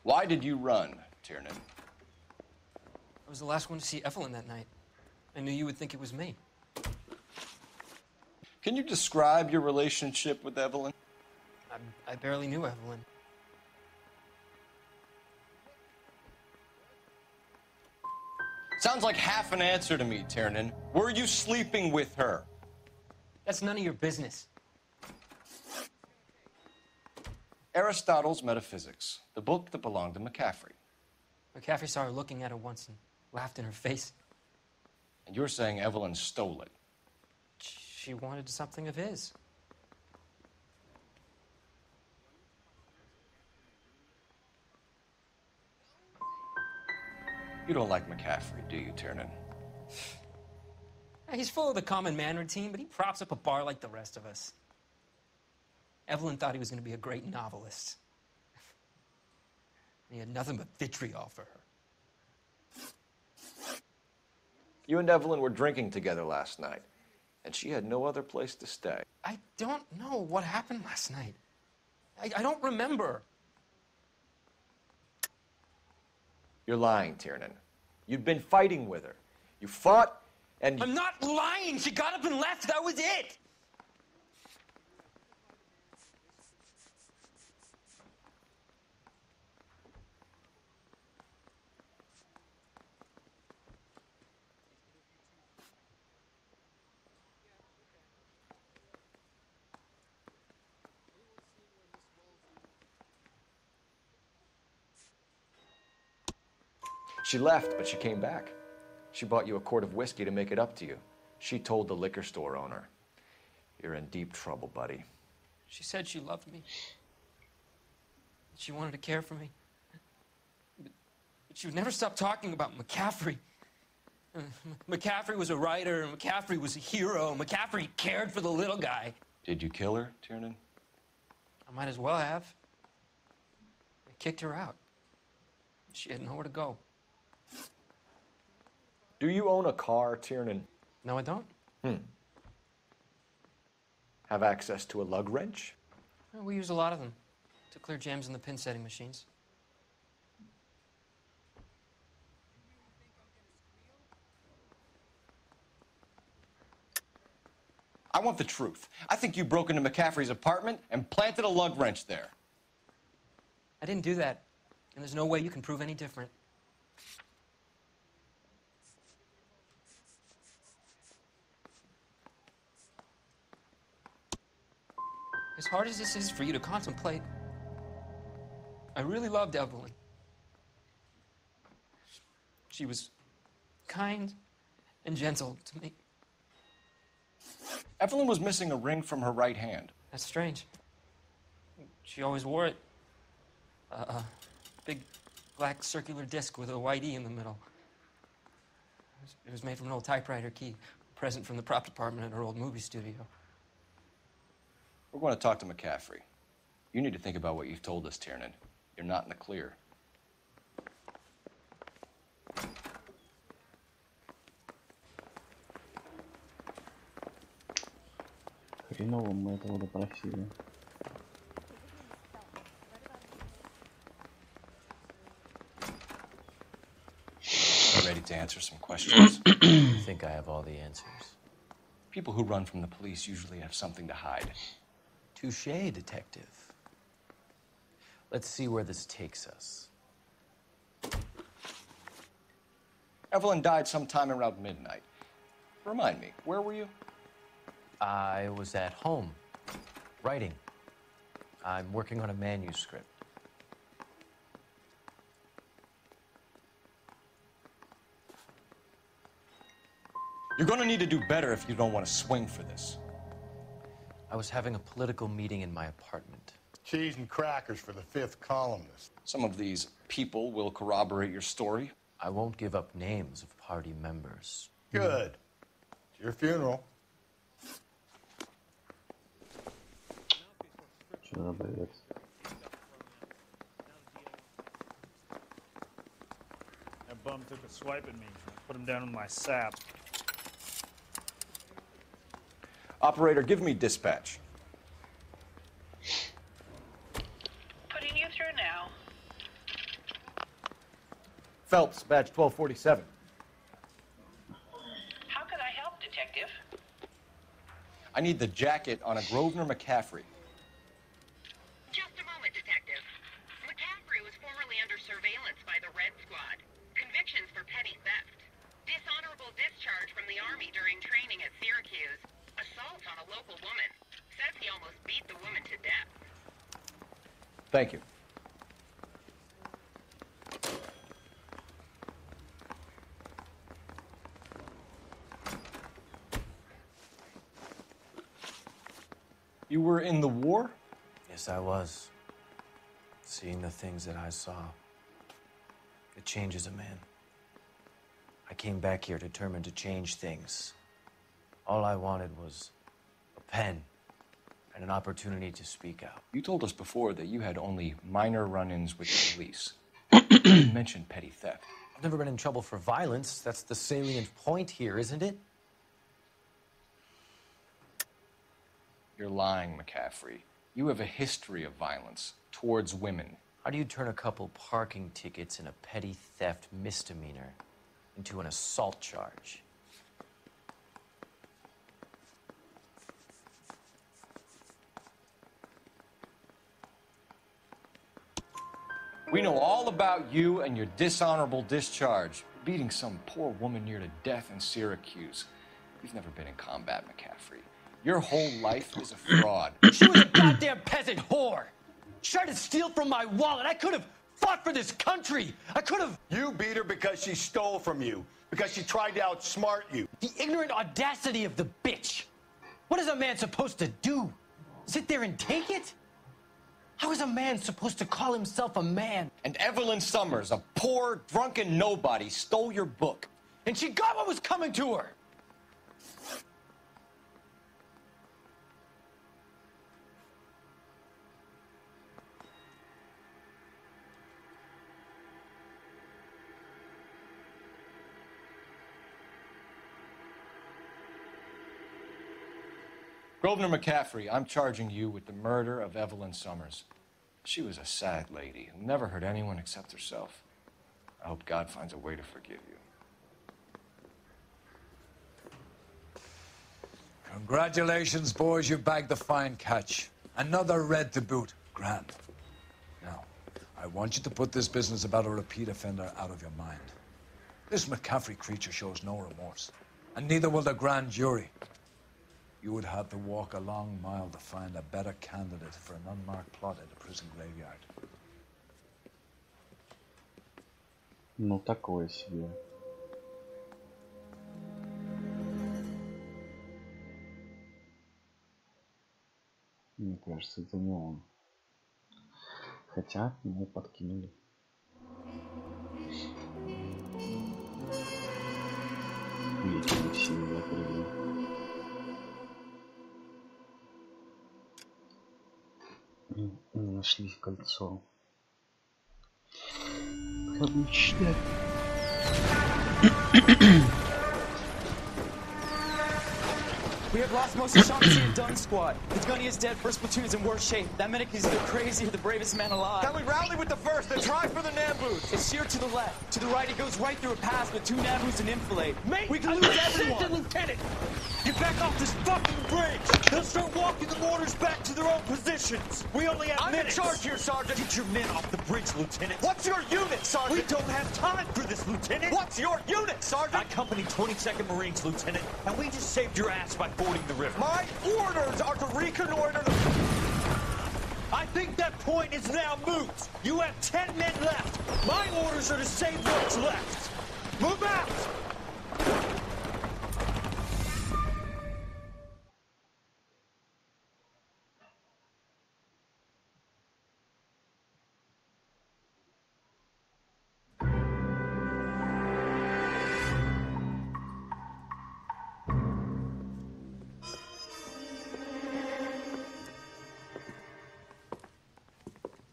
Why did you run, Tiernan? I was the last one to see Evelyn that night. I knew you would think it was me. Can you describe your relationship with Evelyn? I barely knew Evelyn. Sounds like half an answer to me, Tiernan. Were you sleeping with her? That's none of your business. Aristotle's Metaphysics, the book that belonged to McCaffrey. McCaffrey saw her looking at her once and laughed in her face. And you're saying Evelyn stole it? She wanted something of his. You don't like McCaffrey, do you, Tiernan? He's full of the common man routine, but he props up a bar like the rest of us. Evelyn thought he was going to be a great novelist. He had nothing but vitriol for her. You and Evelyn were drinking together last night, and she had no other place to stay. I don't know what happened last night. I don't remember. You're lying, Tiernan. You'd been fighting with her. You fought, and... I'm not lying! She got up and left! That was it! She left, but she came back. She bought you a quart of whiskey to make it up to you. She told the liquor store owner. You're in deep trouble, buddy. She said she loved me. She wanted to care for me. But she would never stop talking about McCaffrey. McCaffrey was a writer, and McCaffrey was a hero. McCaffrey cared for the little guy. Did you kill her, Tiernan? I might as well have. I kicked her out. She had nowhere to go. Do you own a car, Tiernan? No, I don't. Have access to a lug wrench? Well, we use a lot of them to clear jams in the pin setting machines. I want the truth. I think you broke into McCaffrey's apartment and planted a lug wrench there. I didn't do that, and there's no way you can prove any different. As hard as this is for you to contemplate, I really loved Evelyn. She was kind and gentle to me. Evelyn was missing a ring from her right hand. That's strange. She always wore it. A big black circular disc with a white E in the middle. It was made from an old typewriter key, a present from the prop department at her old movie studio. We're going to talk to McCaffrey. You need to think about what you've told us, Tiernan. You're not in the clear. Хреново мы этого допросили. Ready to answer some questions? I think I have all the answers. People who run from the police usually have something to hide. Touché, detective. Let's see where this takes us. Evelyn died sometime around midnight. Remind me, where were you? I was at home, writing. I'm working on a manuscript. You're gonna need to do better if you don't want to swing for this. I was having a political meeting in my apartment. Cheese and crackers for the 5th columnist. Some of these people will corroborate your story. I won't give up names of party members. Good. It's your funeral. That bum took a swipe at me. Put him down with my sap. Operator, give me dispatch. Putting you through now. Phelps, badge 1247. How could I help, Detective? I need the jacket on a Grosvenor McCaffrey. Just a moment, Detective. McCaffrey was formerly under surveillance by the Red Squad. Convictions for petty theft. Dishonorable discharge from the Army during training at Syracuse. Assault on a local woman. Says he almost beat the woman to death. Thank you. You were in the war? Yes, I was. Seeing the things that I saw, it changes a man. I came back here determined to change things. All I wanted was a pen and an opportunity to speak out. You told us before that you had only minor run-ins with the police. You mentioned petty theft. I've never been in trouble for violence. That's the salient point here, isn't it? You're lying, McCaffrey. You have a history of violence towards women. How do you turn a couple parking tickets and a petty theft misdemeanor into an assault charge? We know all about you and your dishonorable discharge. Beating some poor woman near to death in Syracuse. You've never been in combat, McCaffrey. Your whole life is a fraud. She was a goddamn peasant whore. She tried to steal from my wallet. I could have fought for this country. I could have... You beat her because she stole from you. Because she tried to outsmart you. The ignorant audacity of the bitch. What is a man supposed to do? Sit there and take it? How is a man supposed to call himself a man? And Evelyn Summers, a poor, drunken nobody, stole your book. And she got what was coming to her. Grosvenor McCaffrey, I'm charging you with the murder of Evelyn Summers. She was a sad lady who never hurt anyone except herself. I hope God finds a way to forgive you. Congratulations, boys. You bagged the fine catch. Another red to boot. Grand. Now, I want you to put this business about a repeat offender out of your mind. This McCaffrey creature shows no remorse, and neither will the grand jury. You would have to walk a long mile to find a better candidate for an unmarked plot at the prison graveyard. Ну, такое себе. Мне кажется, это не он. Хотя, ему подкинули. Видимо, сильно закрыли. Нашли кольцо. Обычно. We have lost most of Shaughnessy's and Dunn's squad. The gunny is dead, first platoon is in worse shape. That medic is either crazy or the bravest man alive. Can we rally with the first and try for the Nambus? It's sheer to the left. To the right, it goes right through a pass with 2 Nambus and enfilade. Mate, we can lose everyone! Lieutenant! Get back off this fucking bridge! They'll start walking the mortars back to their own positions! We only have minutes! I'm in charge here, Sergeant! Get your men off the bridge, Lieutenant! What's your unit, Sergeant? We don't have time for this, Lieutenant! What's your unit, Sergeant? I company 22nd Marines, Lieutenant, and we just saved your ass by fording the river. My orders are to reconnoiter the... I think that point is now moot! You have 10 men left! My orders are to save what's left! Move out!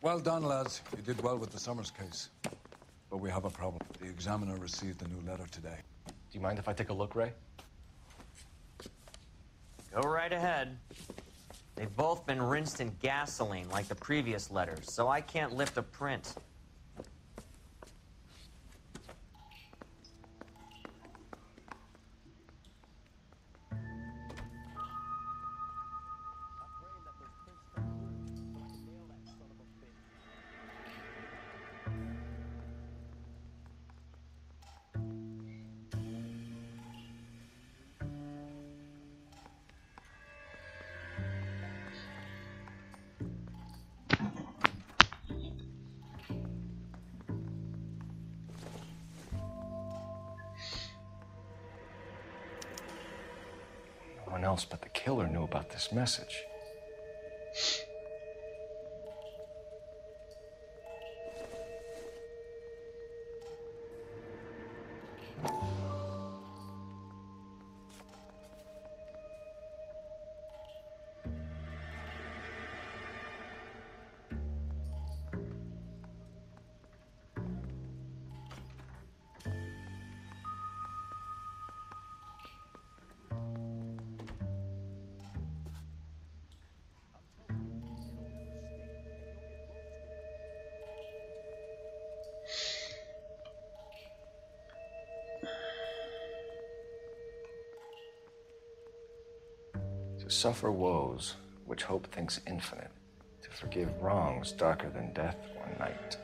Well done, lads. You did well with the Summers case. But we have a problem. The examiner received a new letter today. Do you mind if I take a look, Ray? Go right ahead. They've both been rinsed in gasoline like the previous letters, so I can't lift a print. No one else but the killer knew about this message. To suffer woes which hope thinks infinite, to forgive wrongs darker than death or night.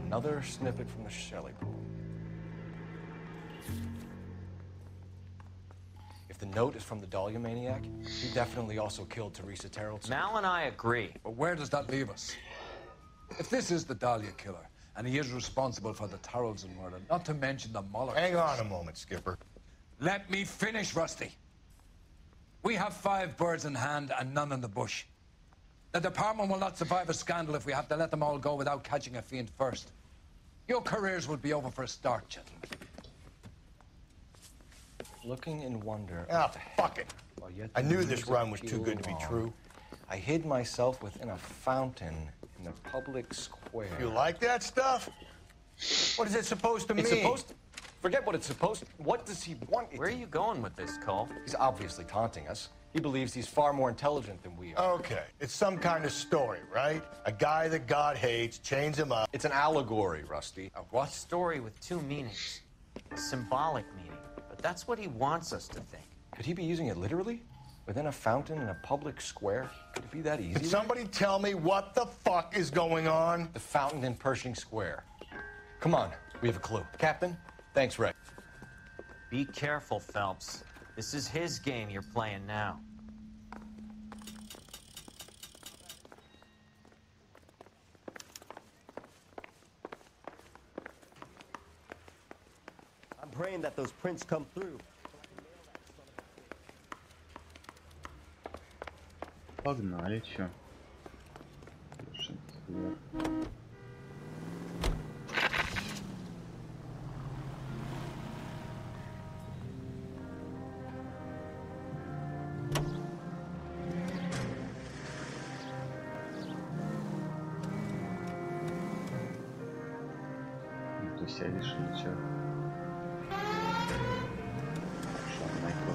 Another snippet from the Shelley pool. If the note is from the Dahlia maniac, he definitely also killed Teresa Terrellson. Mal and I agree. But where does that leave us? If this is the Dahlia killer, and he is responsible for the Terrellson murder, not to mention the Muller... Hang on a moment, Skipper. Let me finish, Rusty. We have 5 birds in hand and none in the bush. The department will not survive a scandal if we have to let them all go without catching a fiend first. Your careers will be over for a start, gentlemen. Looking in wonder... Ah, fuck it. I knew this run was too good to be true. I hid myself within a fountain in the public square. You like that stuff? What is it supposed to mean? It's supposed to... Forget what it's supposed to... What does he want it Where are you going with this, Cole? He's obviously taunting us. He believes he's far more intelligent than we are. Okay, it's some kind of story, right? A guy that God hates, chains him up. It's an allegory, Rusty. A what? Story with 2 meanings. A symbolic meaning. But that's what he wants us to think. Could he be using it literally? Within a fountain in a public square? Could it be that easy? Can somebody tell me what the fuck is going on? The fountain in Pershing Square. Come on, we have a clue. Captain, thanks, Ray. Be careful, Phelps. This is his game you're playing now. I'm praying that those prints come through. Погнали, чё? Ты сядешь и ничего. Хорошо, найду.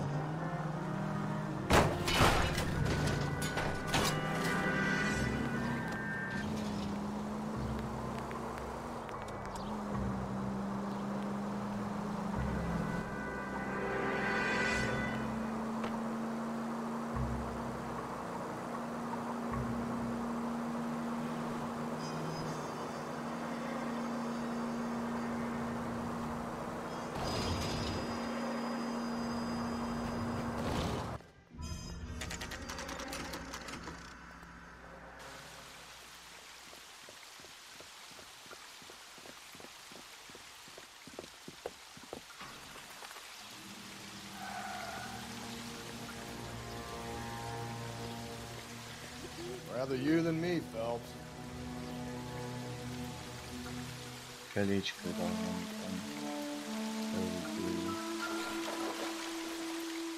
Rather you than me, Phelps. Колечко должно быть.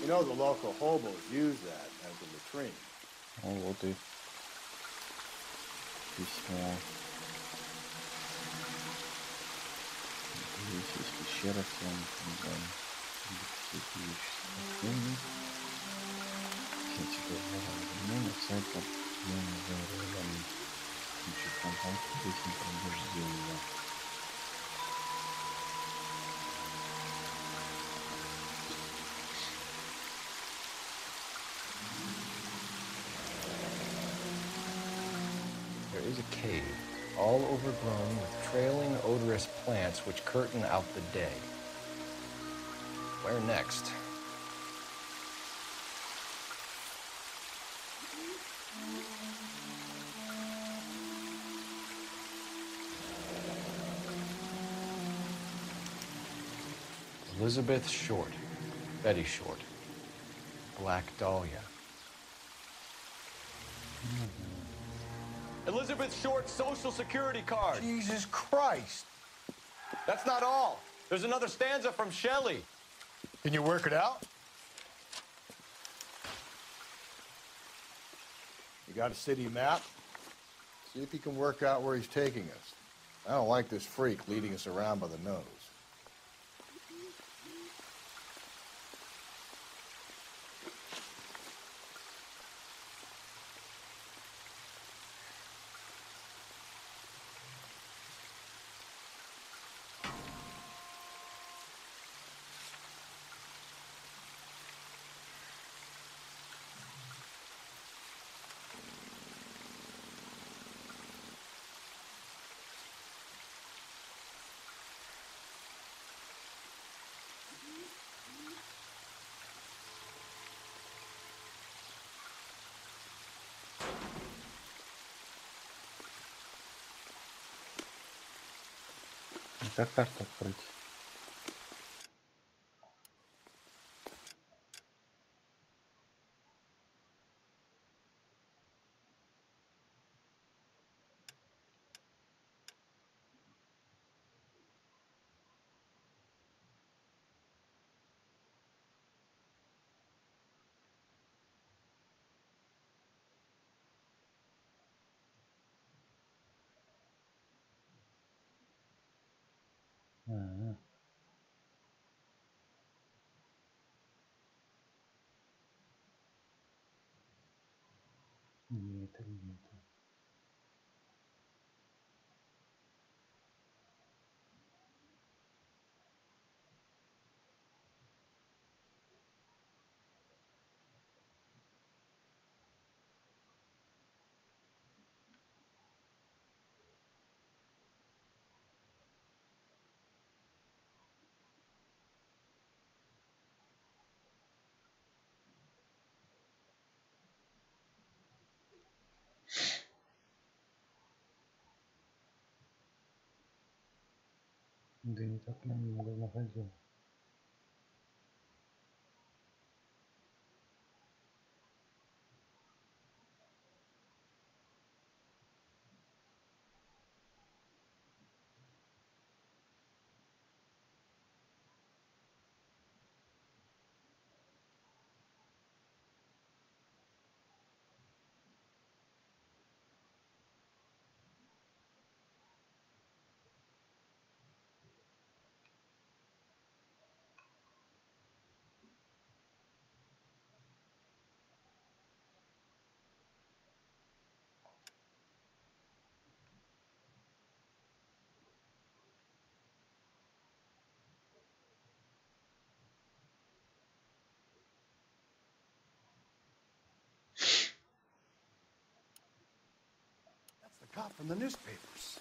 You know the local hobos use that as a latrine. Ну вот и письмо. Здесь есть пещера, с вами помогаем. Все теперь на сайтах я не знаю, включить контакт песни пробуждения. There is a cave, all overgrown with trailing, odorous plants which curtain out the day. Where next? Elizabeth Short, Betty Short, Black Dahlia. Elizabeth Short's social security card. Jesus Christ. That's not all. There's another stanza from Shelley. Can you work it out? You got a city map? See if you can work out where he's taking us. I don't like this freak leading us around by the nose. Как карту открыть? Ага. Где это, где это? Да не так много находил. That's the cop from the newspapers.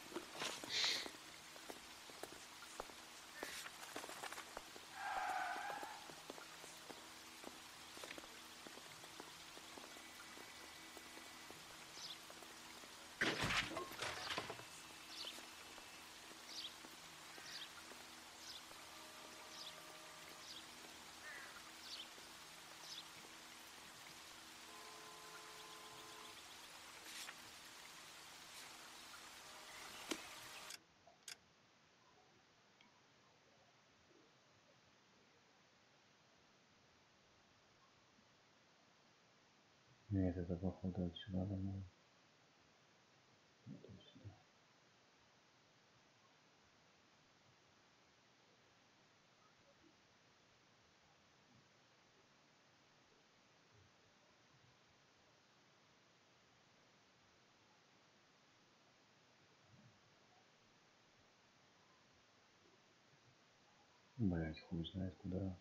Нет, это походу отсюда домой. Это сюда. Блять, хуй знает куда.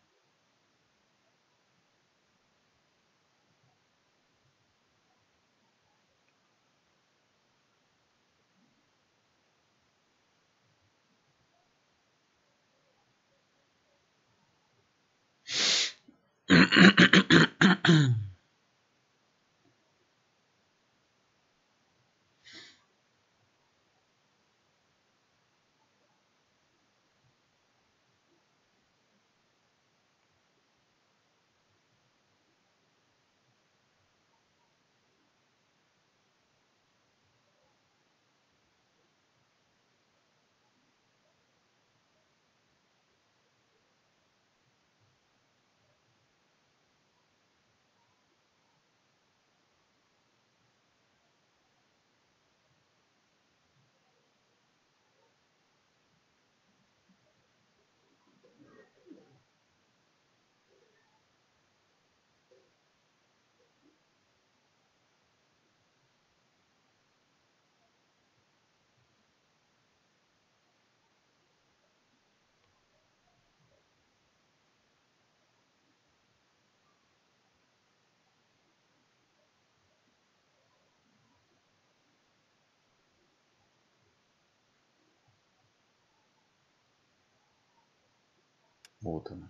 Вот она.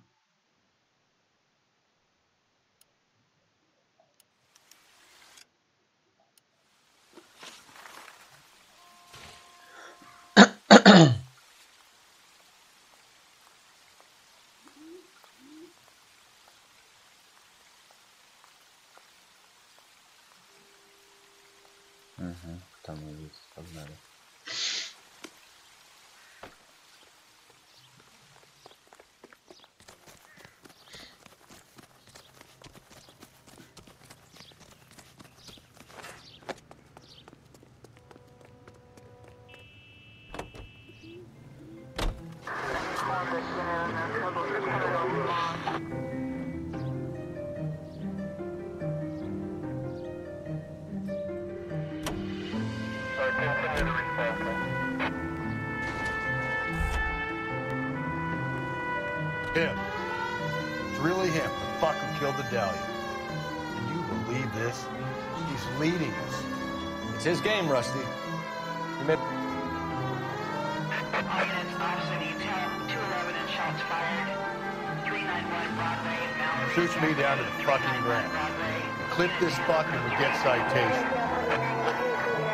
Угу, там и есть, погнали. Him. It's really him. The fuck who killed the Dahlia. Can you believe this? He's leading us. It's his game, Rusty. He made... All units, officer detail, 211 and shots fired. 391 Broadway, Mallory. Shoots me down to the fucking ground. Clip this fuck and we get citation.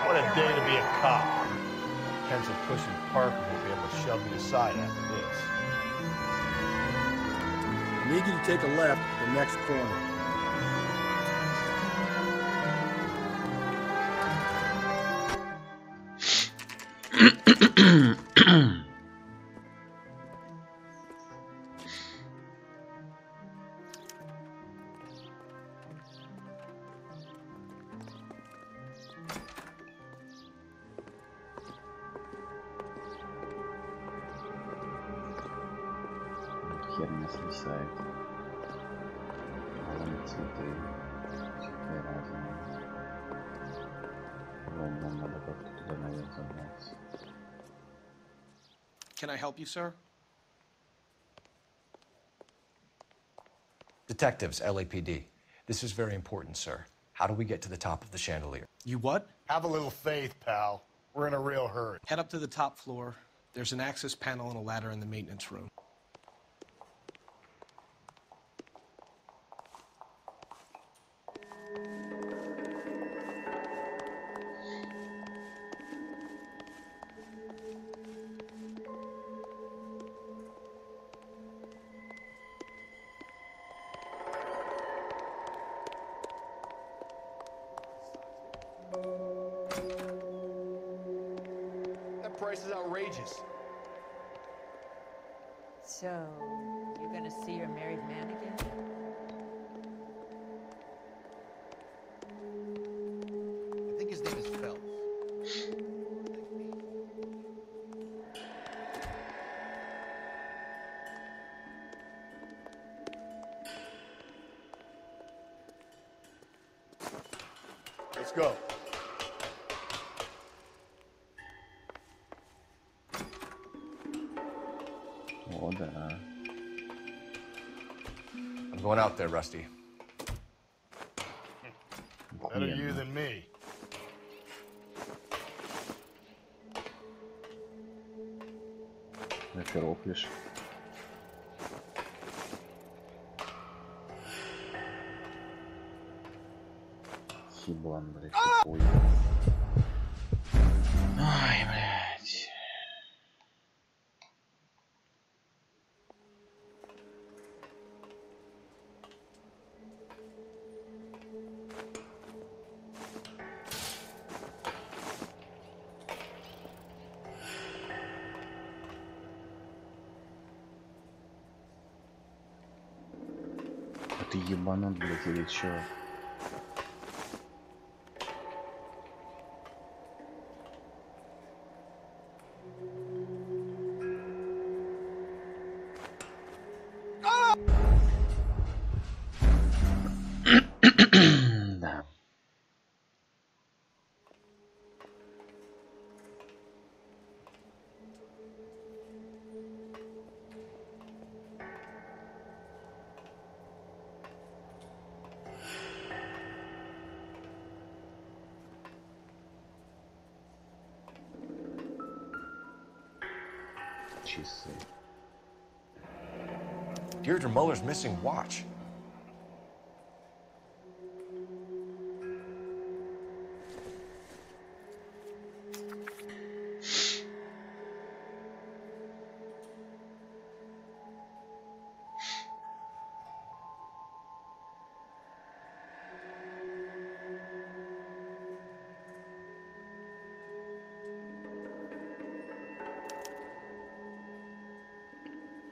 What a day to be a cop. Pencil pushing Parker will be able to shove me aside after this. I need you to take a left at the next corner. Херня свисает. Голые цветы. Всякие разные. Ладно, нам надо как-то туда наверх забраться. Can I help you, sir? Detectives, LAPD. This is very important, sir. How do we get to the top of the chandelier? You what? Have a little faith, pal. We're in a real hurry. Head up to the top floor. There's an access panel and a ladder in the maintenance room. That price is outrageous. So, you're gonna see your married man again? go. О, да. I'm going out there, Rusty. Better you than me. Во-первых, лишь. Хиблан, блядь, тупой. Ай, блядь. А ты ебанут, блядь, или чё? Да. Часы. Deirdre Muller's missing watch.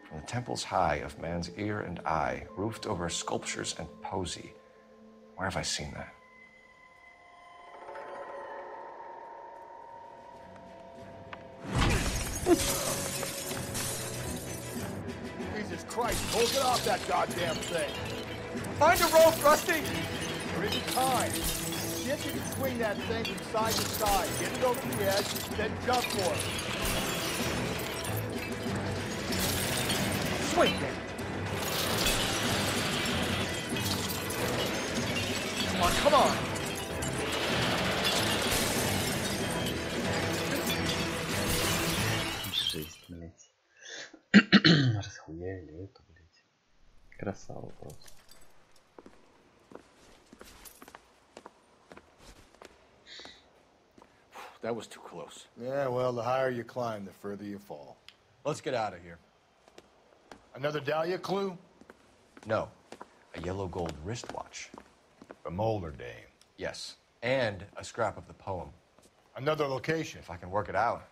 From the temples high of man's ear and eye, roofed over sculptures and poesy. Where have I seen that? Jesus Christ, hold it off that goddamn thing. Find a rope, Rusty! There isn't time. See if you can swing that thing from side to side. Get it over the edge, then jump for it. Swing it! Come on, come on! Жесть, блядь. Расхуяли эту, блядь. Красава просто. That was too close. Yeah, well, the higher you climb, the further you fall. Let's get out of here. Another Dahlia clue? No, a yellow gold wristwatch. From Older Dame. Yes, and a scrap of the poem. Another location. If I can work it out.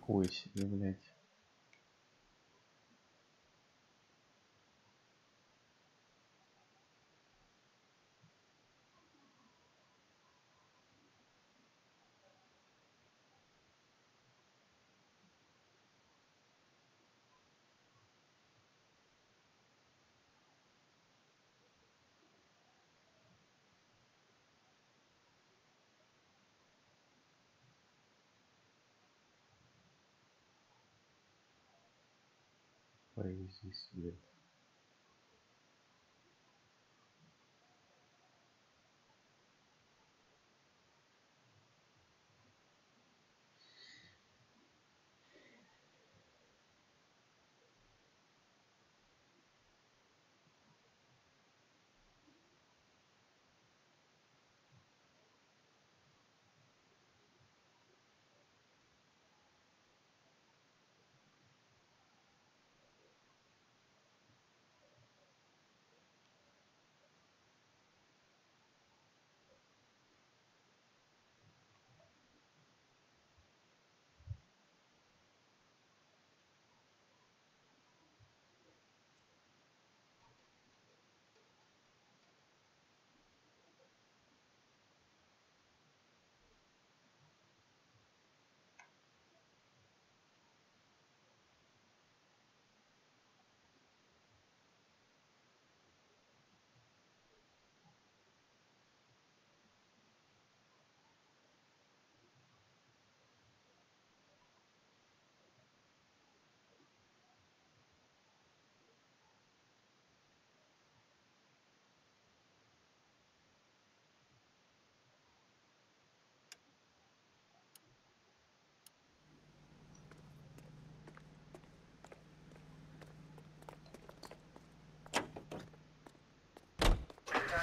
Нихуя себе, блядь. Поэзии свет.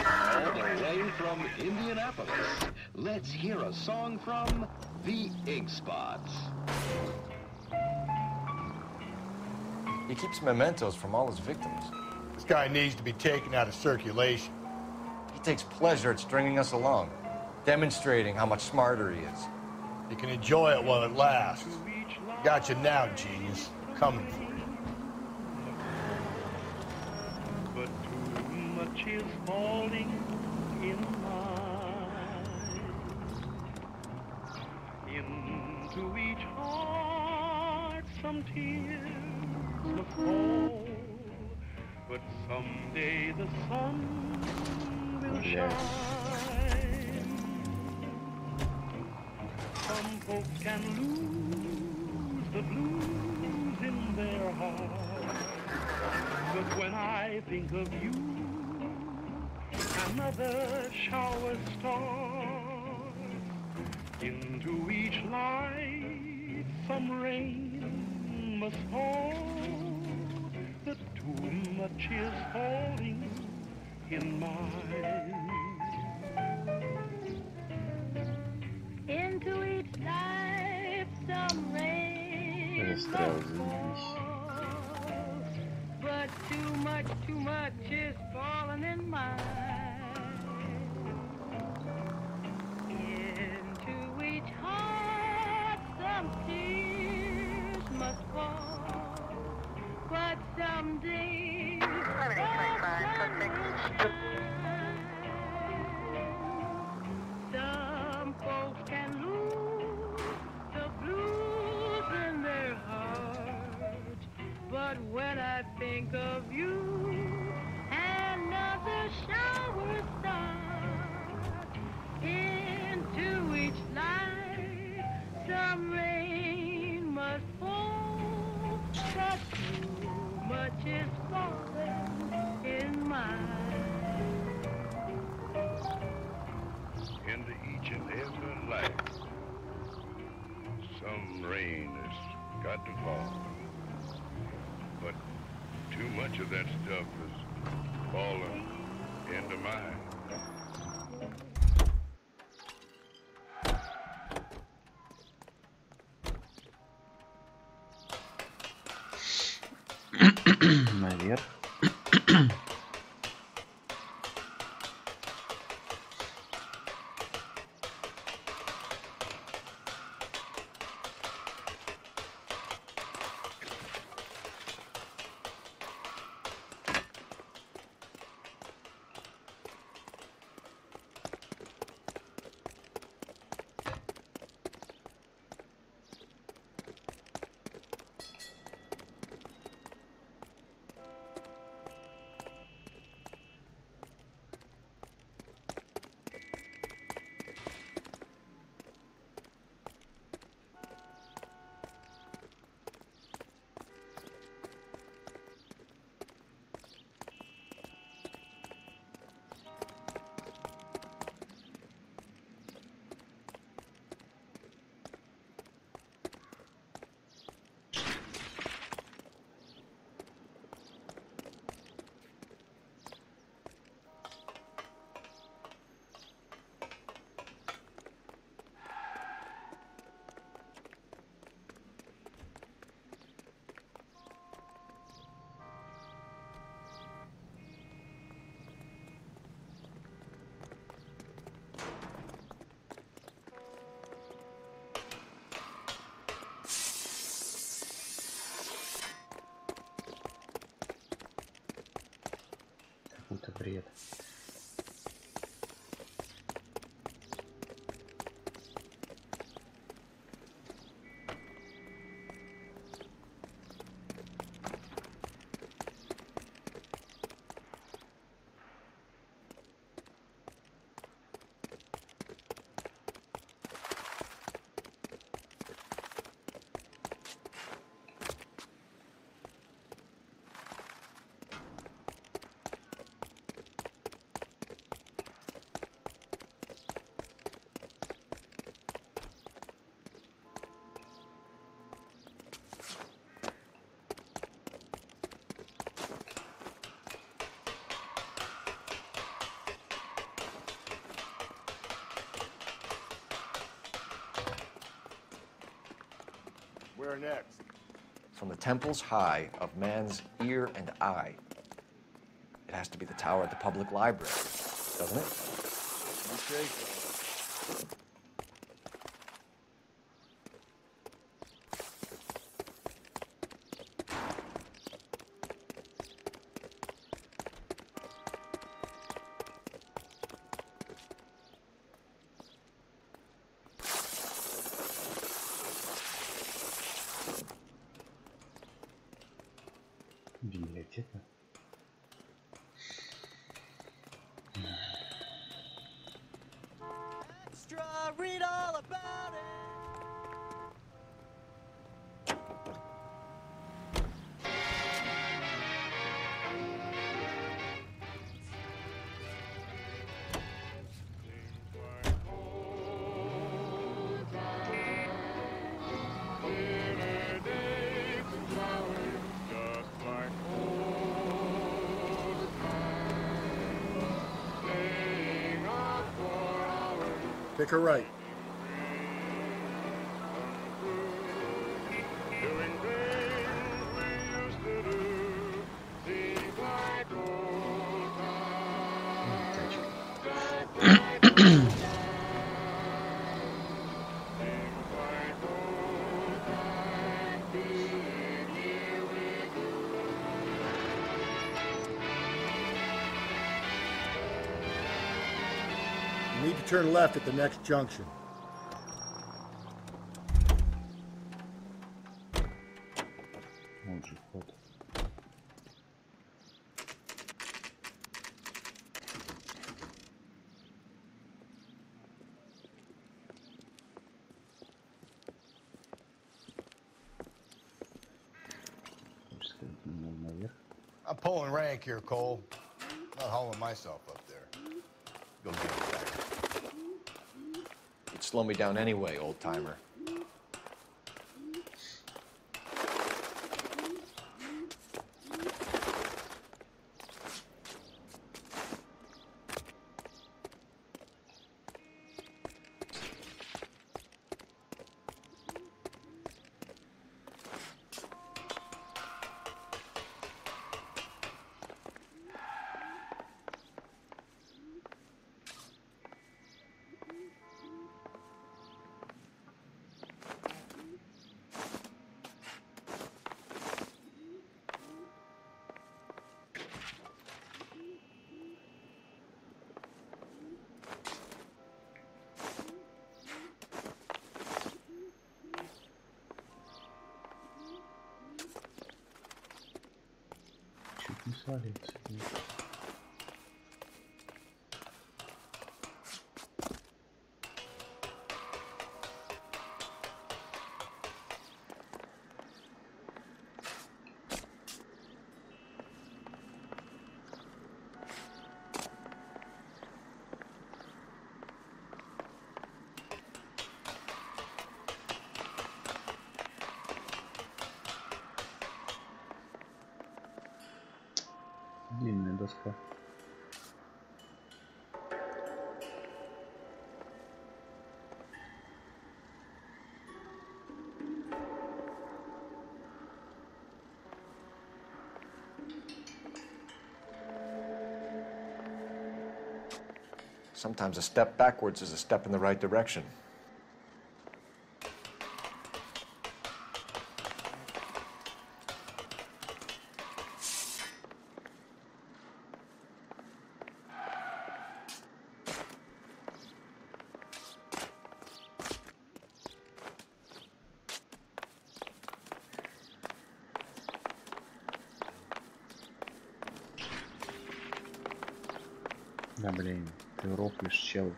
All the way from Indianapolis, let's hear a song from the Ink Spots. He keeps mementos from all his victims. This guy needs to be taken out of circulation. He takes pleasure at stringing us along, demonstrating how much smarter he is. You can enjoy it while it lasts. Got you now, genius. Coming for you. But too much is falling in line. Into each heart some tears must fall. But someday the sun will shine. Some folks can lose the blues in their hearts. But when I think of you, another shower starts. Into each light some rain must fall. But too much is falling in mine. Into each life some rain must fall. But too much is falling in mine. Into each heart some tears must fall. But someday the sun will shine. Some folks can lose the blues in their hearts. But when I think of you, another shower starts. Into each life some rain must fall. But too much is falling in mine. Into each and every life, some rain has got to fall. But too much of that stuff has fallen into mine. Наверх. Бред. Where next? From the temples high of man's ear and eye. It has to be the tower at the public library, doesn't it? You say so. Библиотека. Extra, read all about it. Pick a right. You need to turn left at the next junction. Вот же вход. Наверх. I'm pulling rank here, Cole. Not hauling myself up there. Go get it back. You'd slow me down anyway, old timer. Чуть не свалился. Длинная доска. Sometimes a step backwards is a step in the right direction. Да блин, ты рофлишь, чел.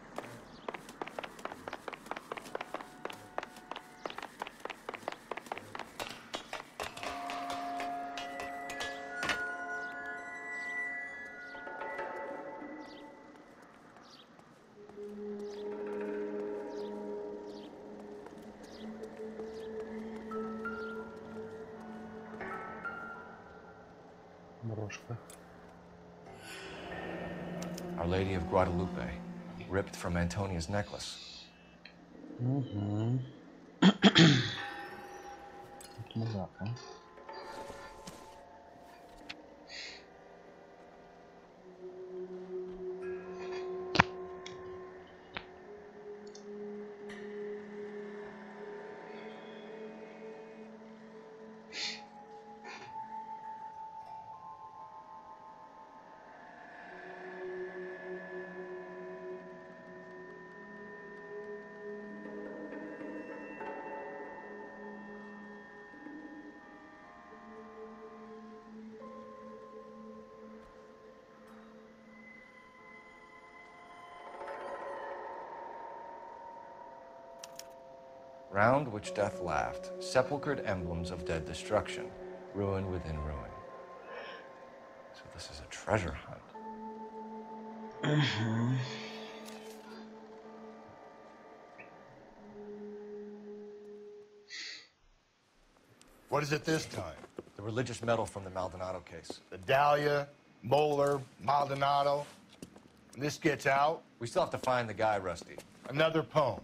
Брошка. Our Lady of Guadalupe, ripped from Antonia's necklace. Угу. Мазака. Round which death laughed, sepulchred emblems of dead destruction, ruin within ruin. So this is a treasure hunt. Mm-hmm. What is it this time? The religious medal from the Maldonado case. The Dahlia, Moeller, Maldonado. When this gets out... We still have to find the guy, Rusty. Another poem.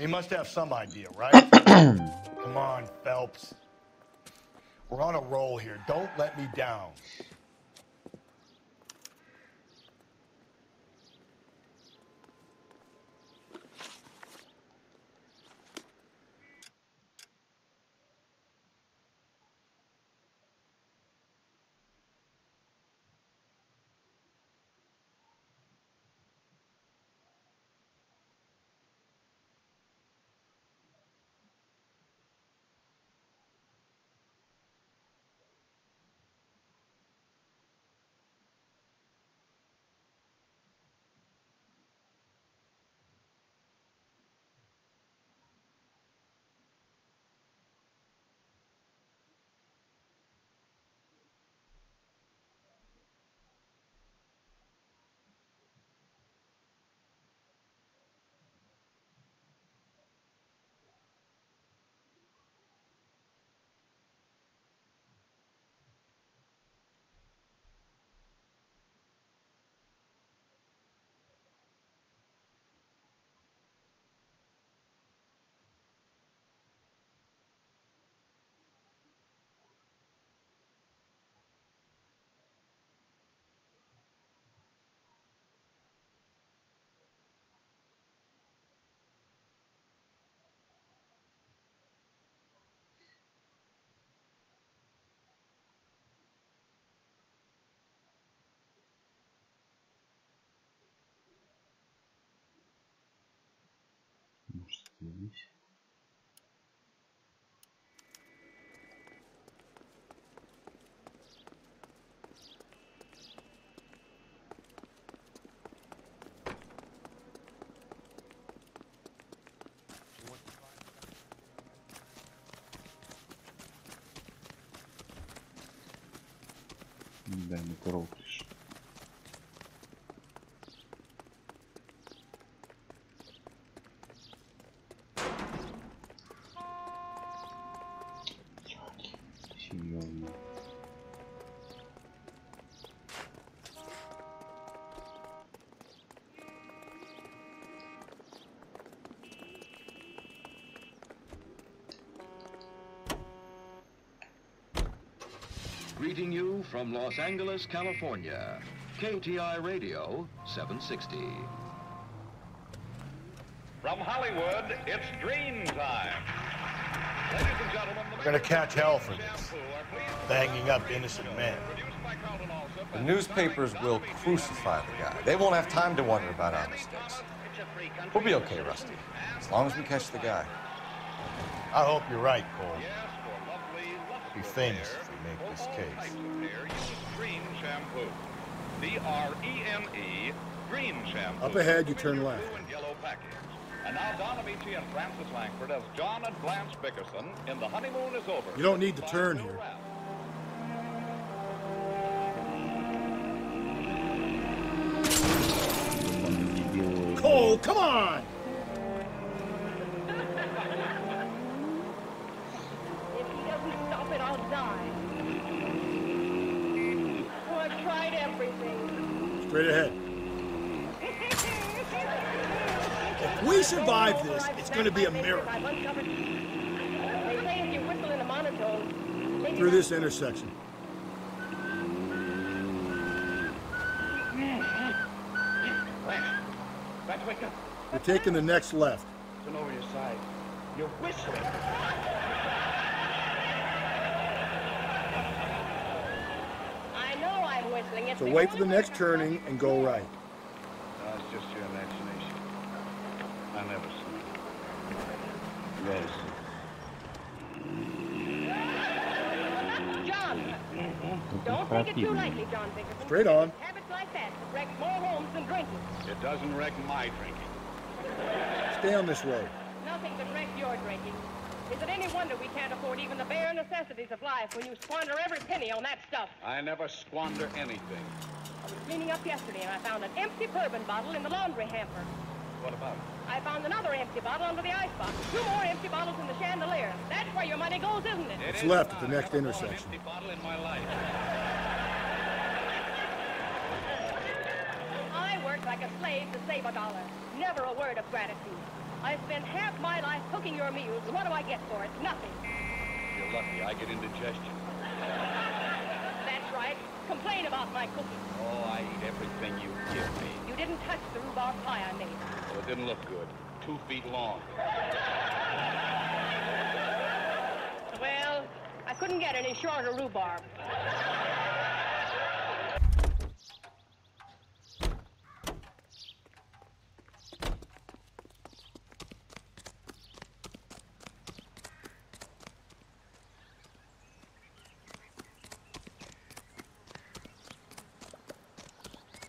You must have some idea, right? Come on, Phelps. We're on a roll here. Don't let me down. Может, здесь. Да, не торопишь. Серьезно. Greeting you from Los Angeles, California. KTI Radio 760. From Hollywood, it's dream time. Ladies and gentlemen, We're gonna catch hell for this. Banging up innocent men. The newspapers will crucify the guy. They won't have time to wonder about our mistakes. We'll be okay, Rusty, as long as we catch the guy. I hope you're right, Cole. Be famous if we make this case. Green shampoo. D-R-E-M-E, green shampoo. Up ahead, you turn left. Blue and yellow package. And now Don Amici and Francis Langford as John and Blanche Bickerson in The Honeymoon is Over. You don't need to turn here. Cole, come on! If he doesn't stop it, I'll die. Oh, I've tried everything. Straight ahead. If we survive this, it's going to be a miracle. They say if you whistle in a monotone, maybe Through this intersection. Blanche, wake up. You're taking the next left. Turn over your side. You're whistling. I know I'm whistling. It's So the wait for only the way next to- turning and go right. No, it's just your imagination. I never sleep. Yes. John! Don't take it too lightly, John Bickerson. Straight on. Habits like that wreck more homes than drinking. It doesn't wreck my drinking. Stay on this road. Nothing can wreck your drinking. Is it any wonder we can't afford even the bare necessities of life when you squander every penny on that stuff? I never squander anything. I was cleaning up yesterday and I found an empty bourbon bottle in the laundry hamper. What about it? I found another empty bottle under the icebox. 2 more empty bottles in the chandelier. That's where your money goes, isn't it? It's left at the next intersection. Empty bottle in my life. I worked like a slave to save $1. Never a word of gratitude. I spent half my life cooking your meals. What do I get for it? Nothing. You're lucky. I get indigestion. That's right. Complain about my cooking. Oh, I eat everything you give me. You didn't touch the rhubarb pie I made. Well, it didn't look good. 2 feet long. Well, I couldn't get any shorter rhubarb.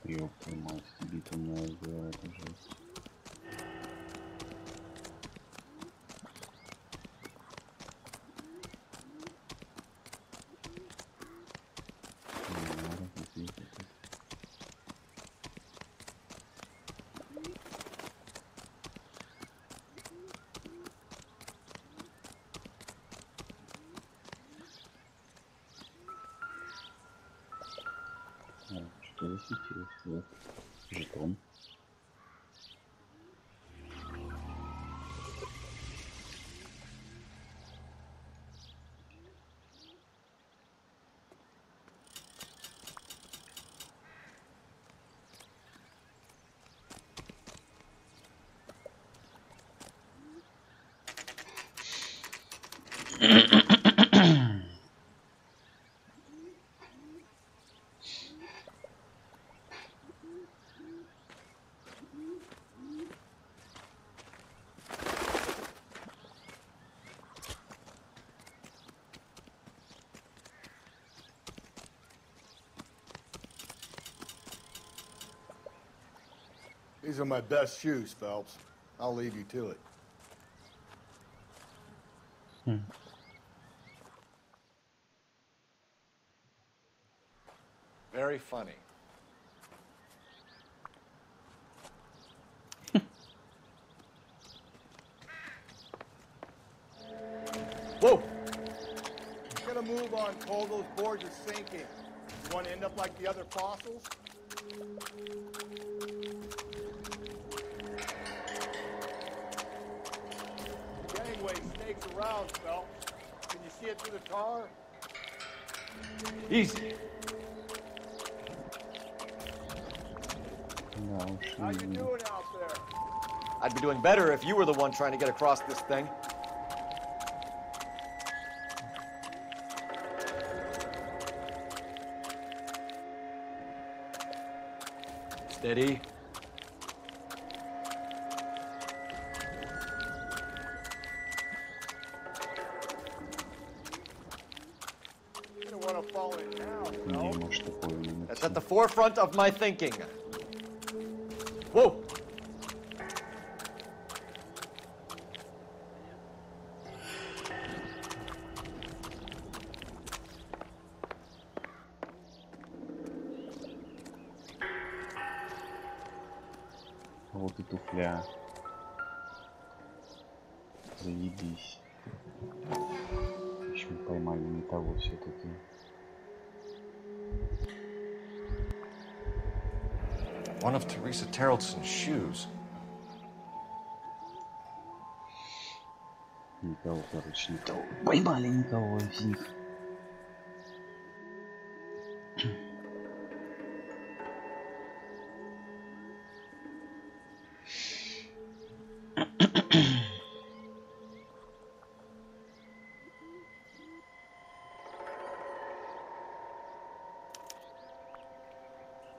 Ёпта мать, битумная сделала, это жесть. Что засветилось? Вот. Жетон. These are my best shoes, Phelps. I'll leave you to it. Very funny. Whoa! You gotta move on, Cole. Those boards are sinking. You want to end up like the other fossils? The gangway snakes around, Phelps. Can you see it through the tar? Easy. No, How you doing out there? I'd be doing better if you were the one trying to get across this thing. Steady. You don't want to gonna fall in now, Не, может такое не That's at the forefront of my thinking. Whoa! Вот и туфля. Заебись. Почему поймали не того все-таки? One of Teresa Terrelson's shoes. Никого, короче, никого. Поймали никого из них.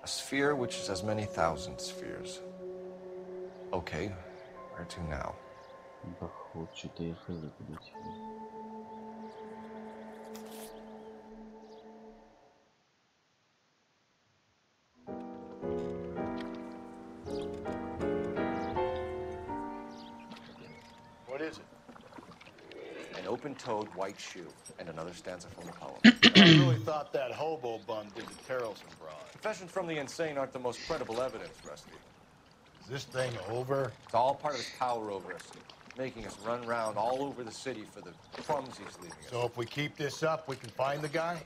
A sphere which is as many thousand spheres. Okay, where to now? Поход, что-то я хз куда тебе. What is it? An open-toed white shoe, and another stanza from the poem. I really thought that hobo bum did the Terrelson broad. Confessions from the insane aren't the most credible evidence, Rusty. Is this thing over? It's all part of his power over us, making us run around all over the city for the crumbs he's leaving us. So if we keep this up, we can find the guy?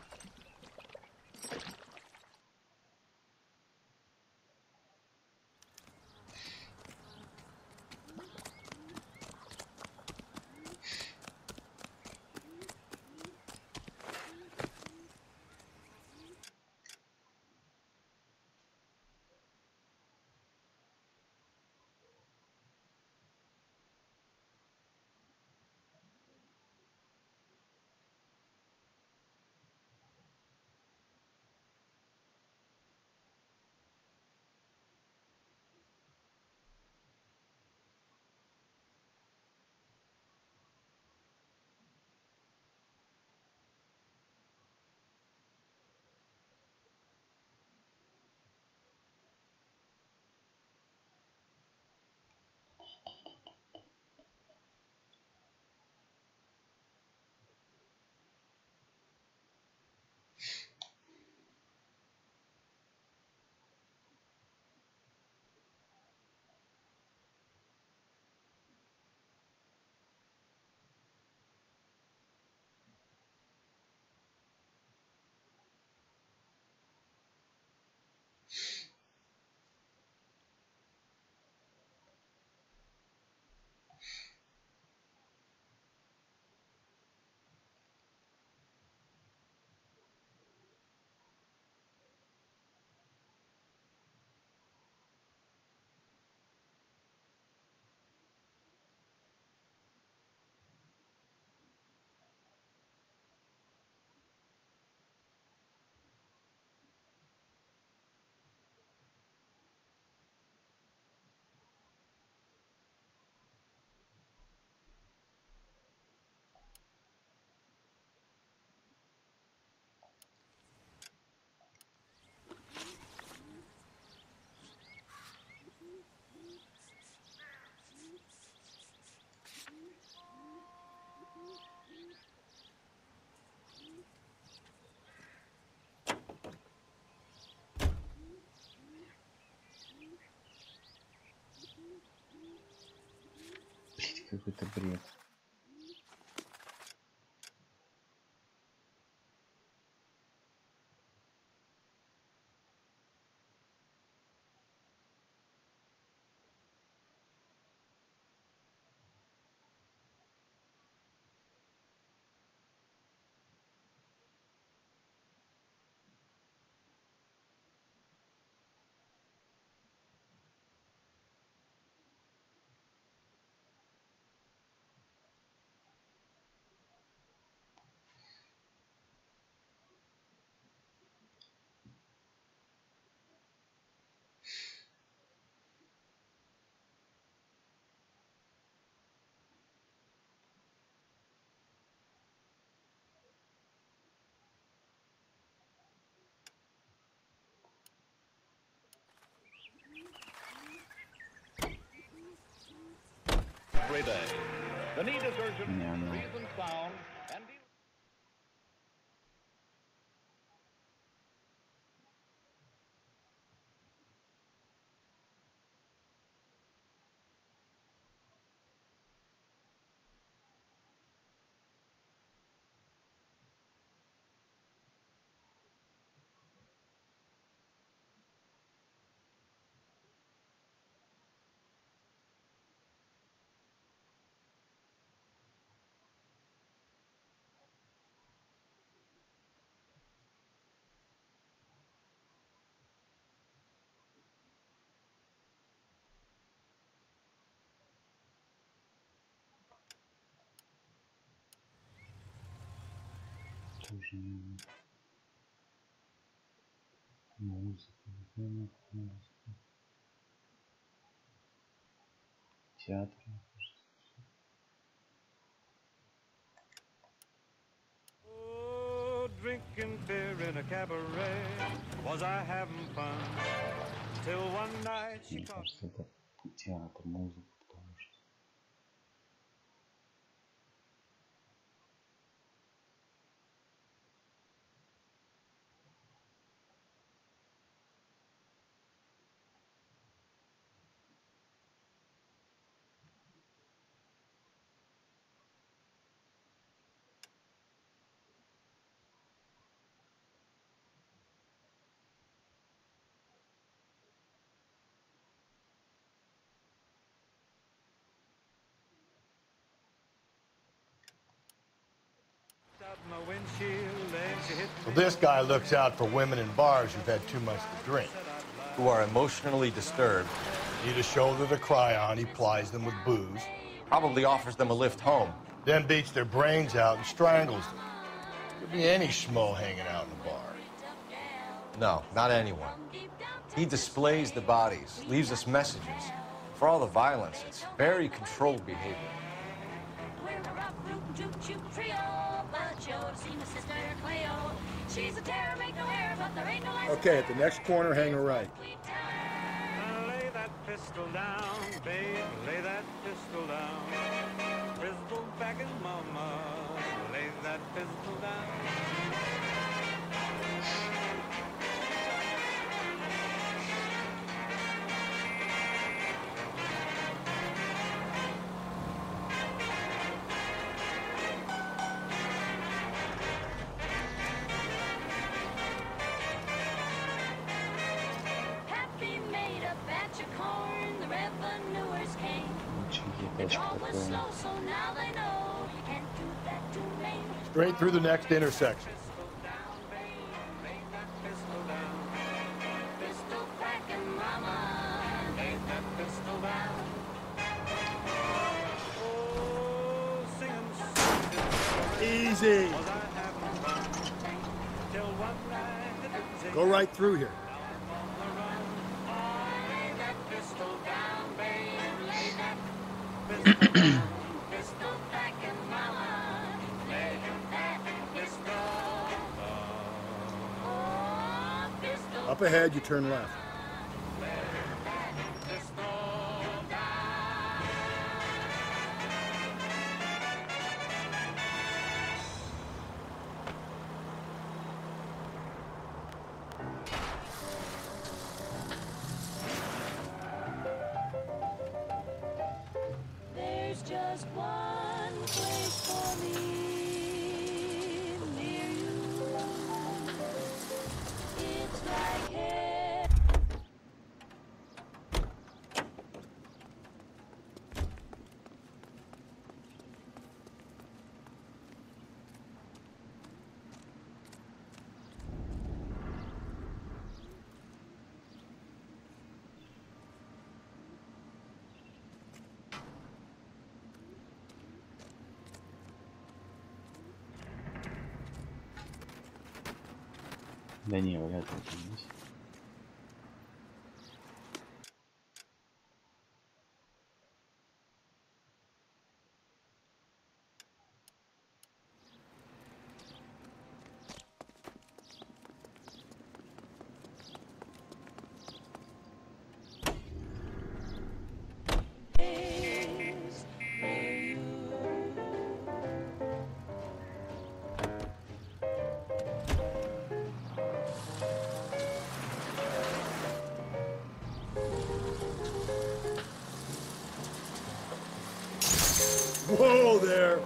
Какой-то бред. every day. The need is urgent, Не, ну, reason sound, and тоже не музыка, музыка. Театр, мне кажется. Oh, drinking beer in a cabaret. Was I having fun? Till one night she Мне caught кажется, это театр, музыка, потому что out my windshield and she hit Well, this guy looks out for women in bars who've had too much to drink. Who are emotionally disturbed. Need a shoulder to cry on, he plies them with booze. Probably offers them a lift home. Then beats their brains out and strangles them. Could be any schmo hanging out in the bar. No, not anyone. He displays the bodies, leaves us messages. For all the violence, it's very controlled behavior. Okay, at the next corner, hang a right. lay that pistol down, babe, lay that pistol down. Pistol back in mama, lay that pistol down. Straight through the next intersection. Easy. Go right through here. Up ahead, you turn left. There's just one place for me near you. It's like heaven. Да не, вряд ли это есть. Whoa there!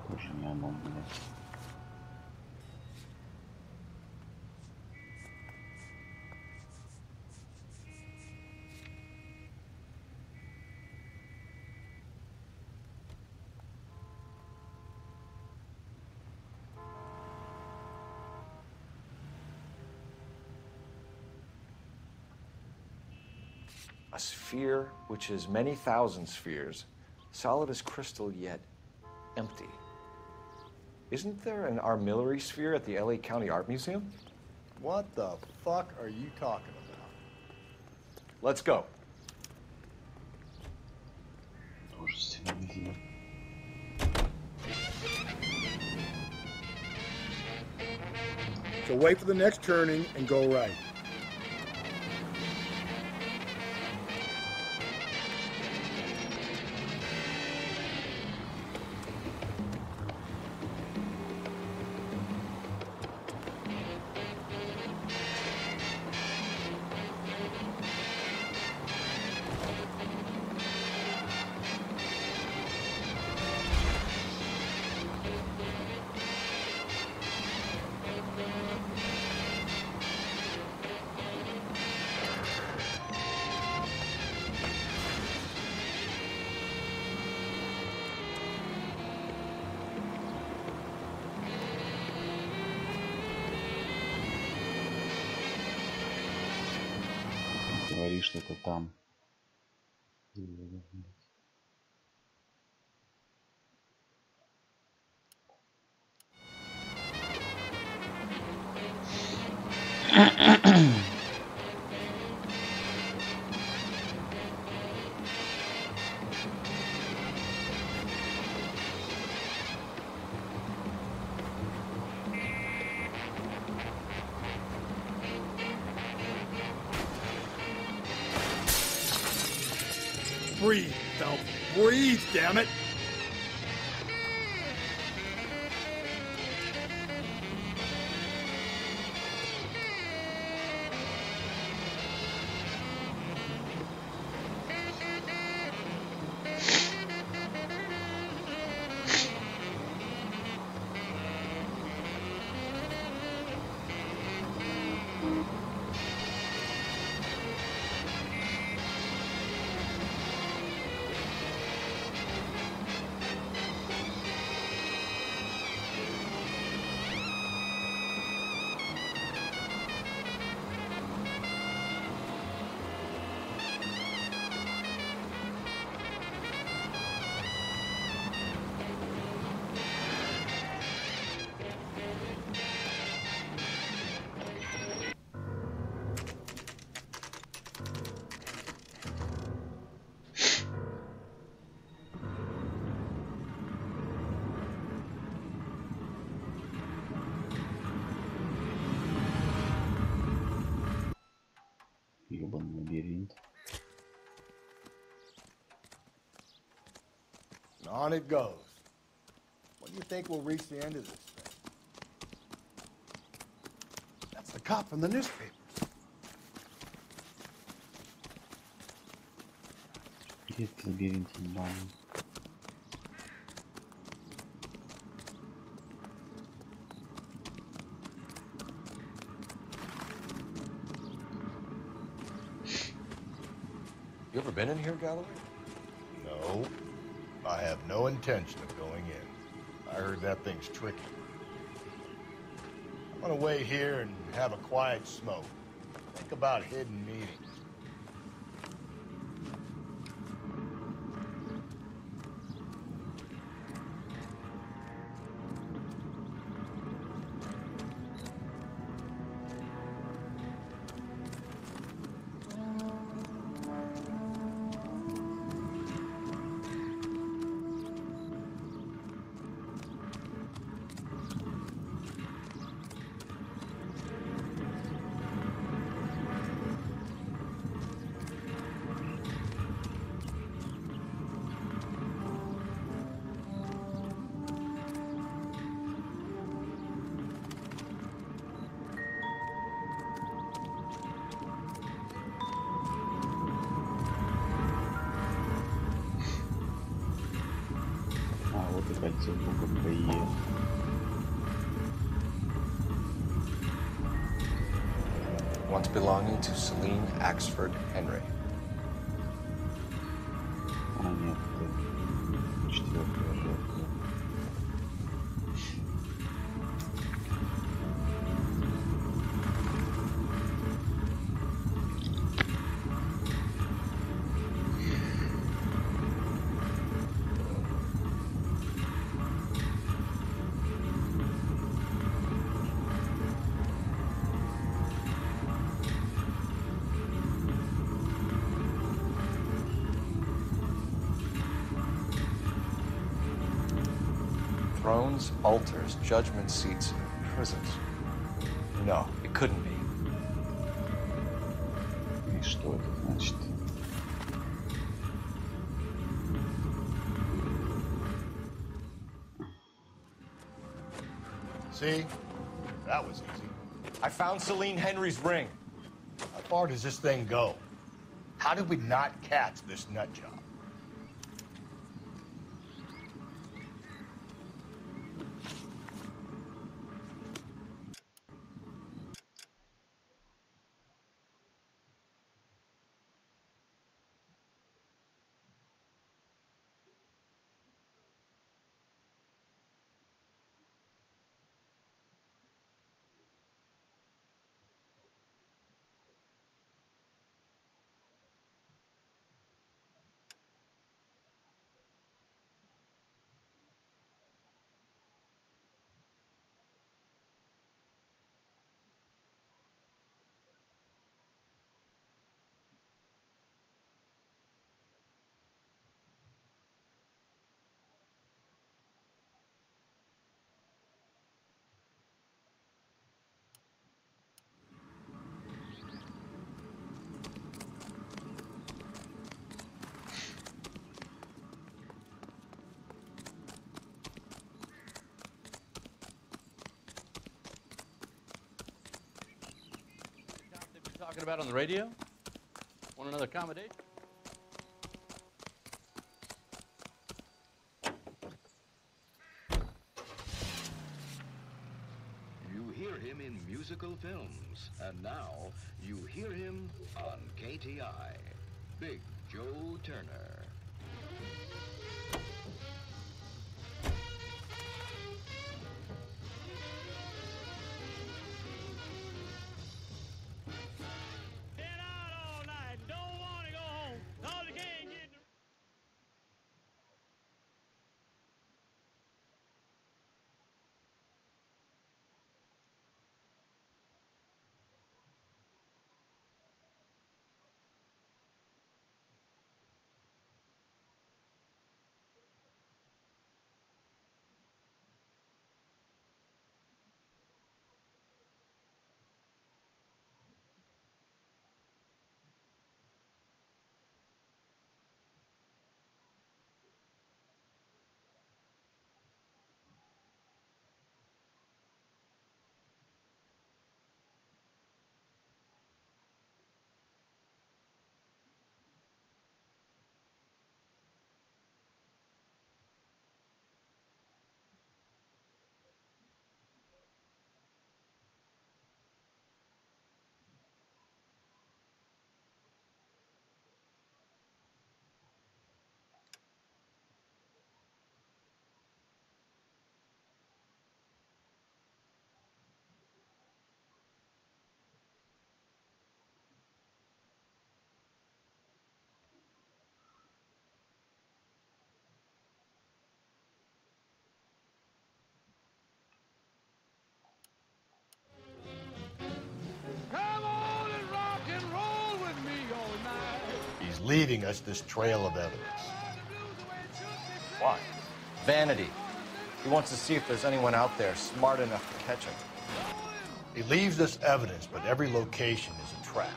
Тоже не оно, блядь. A sphere which is many thousand spheres, solid as crystal yet empty. Isn't there an armillary sphere at the LA County Art Museum? What the fuck are you talking about? Let's go. So wait for the next turning and go right. Говори что-то там. Breathe, Phelps. Breathe, damn it! Ёбаный лабиринт. And on it goes. When do you think we'll reach the end of this thing? That's the cop from the newspapers. Есть в лабиринте бан. You ever been in here, Galloway? No. I have no intention of going in. I heard that thing's tricky. I'm gonna wait here and have a quiet smoke. Think about hidden meetings. Кольцо буква Е. Once belonging to Celine Axford Henry. А, нет, это 4-я жертва. Thrones, altars, judgment seats, prisons. No, it couldn't be. И что это значит? See? That was easy. I found Celine Henry's ring. How far does this thing go? How did we not catch this nut job? Talking about on the radio? Want another accommodation? You hear him in musical films, and now you hear him on KTI. Big Joe Turner. leaving us this trail of evidence. Why? Vanity. He wants to see if there's anyone out there smart enough to catch him. He leaves us evidence, but every location is a trap.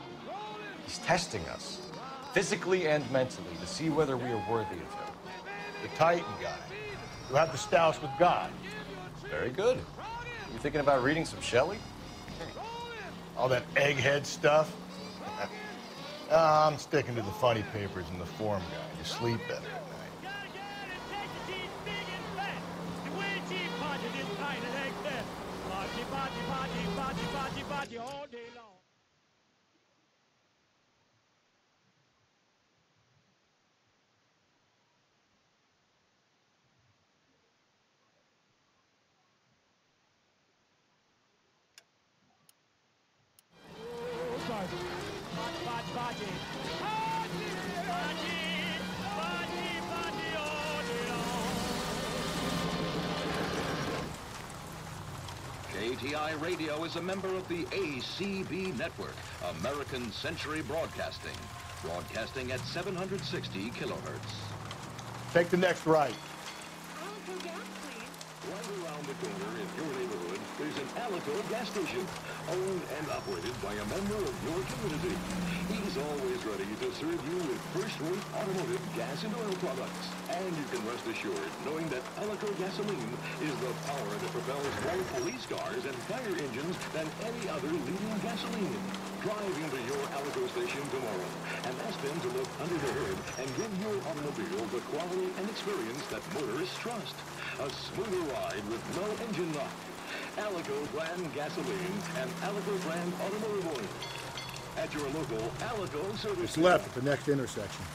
He's testing us, physically and mentally, to see whether we are worthy of him. The Titan guy, who had the stouts with God. Very good. You thinking about reading some Shelley? All that egghead stuff? I'm sticking to the funny papers and the form guide. You sleep better at night. KTI Radio is a member of the ACB Network, American Century Broadcasting, broadcasting at 760 kilohertz. Take the next right. Right around the corner in your neighborhood, there's an Alico gas station, owned and operated by a member of your community. He's always ready to serve you with first-rate automotive gas and oil products. And you can rest assured knowing that Alico gasoline is the power that propels more police cars and fire engines than any other leading gasoline. Drive into your Alico station tomorrow and ask them to look under the hood and give your automobile the quality and experience that motorists trust. A smoother ride with no engine knock. Alico brand gasoline and Alico brand automotive oil. At your local Alico service. It's left at the next intersection.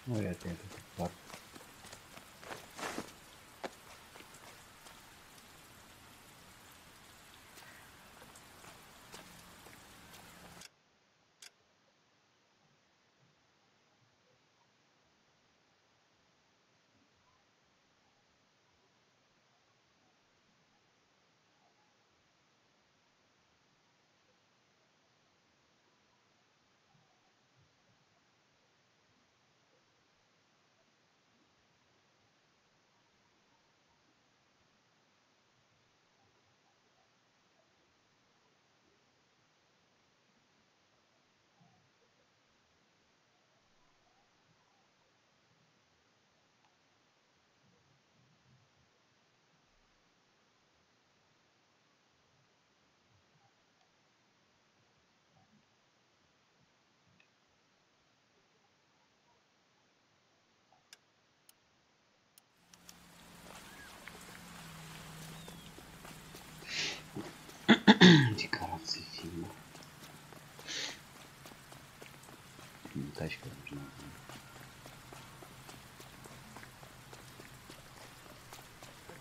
Вряд ли это парк. Декорации фильма. Тачка нужна.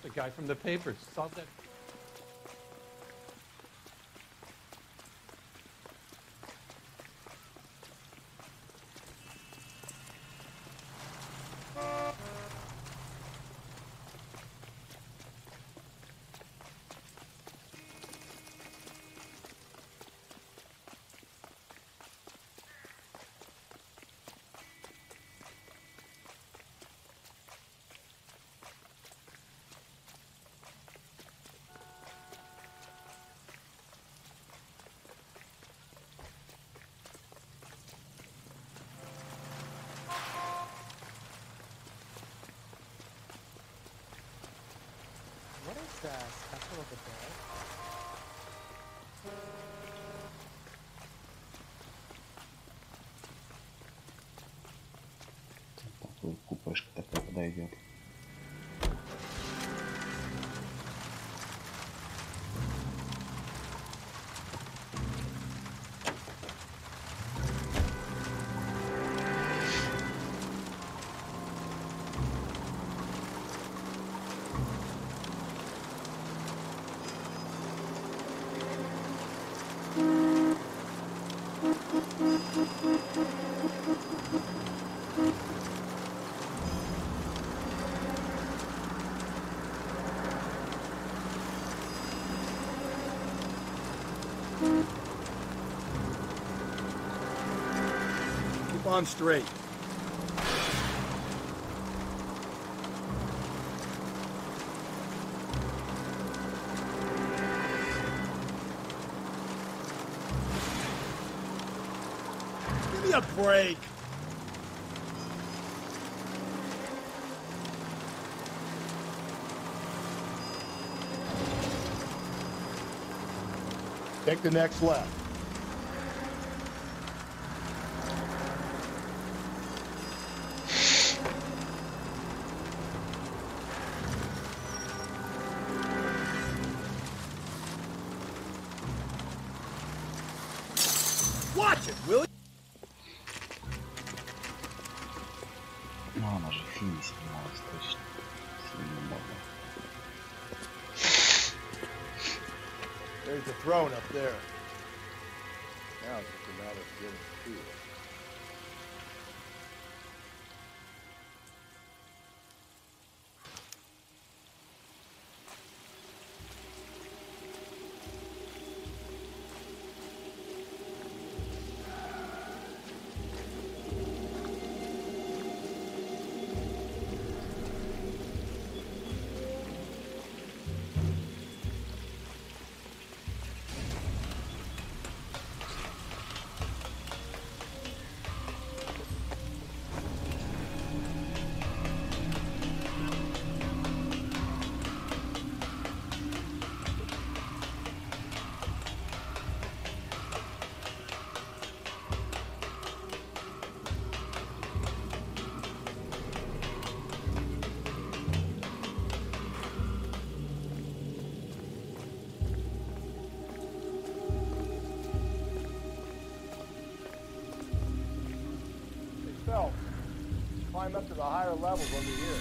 The guy from the papers saw that. What is that? That's a little bit bad. пройдет. Keep on straight. Give me a break. Take the next left. Watch it, will you? Ну, она же в фильме снималась точно. Сильно много. There's the throne up there. Now it's just a matter of getting to it. Climb up to the higher levels over here.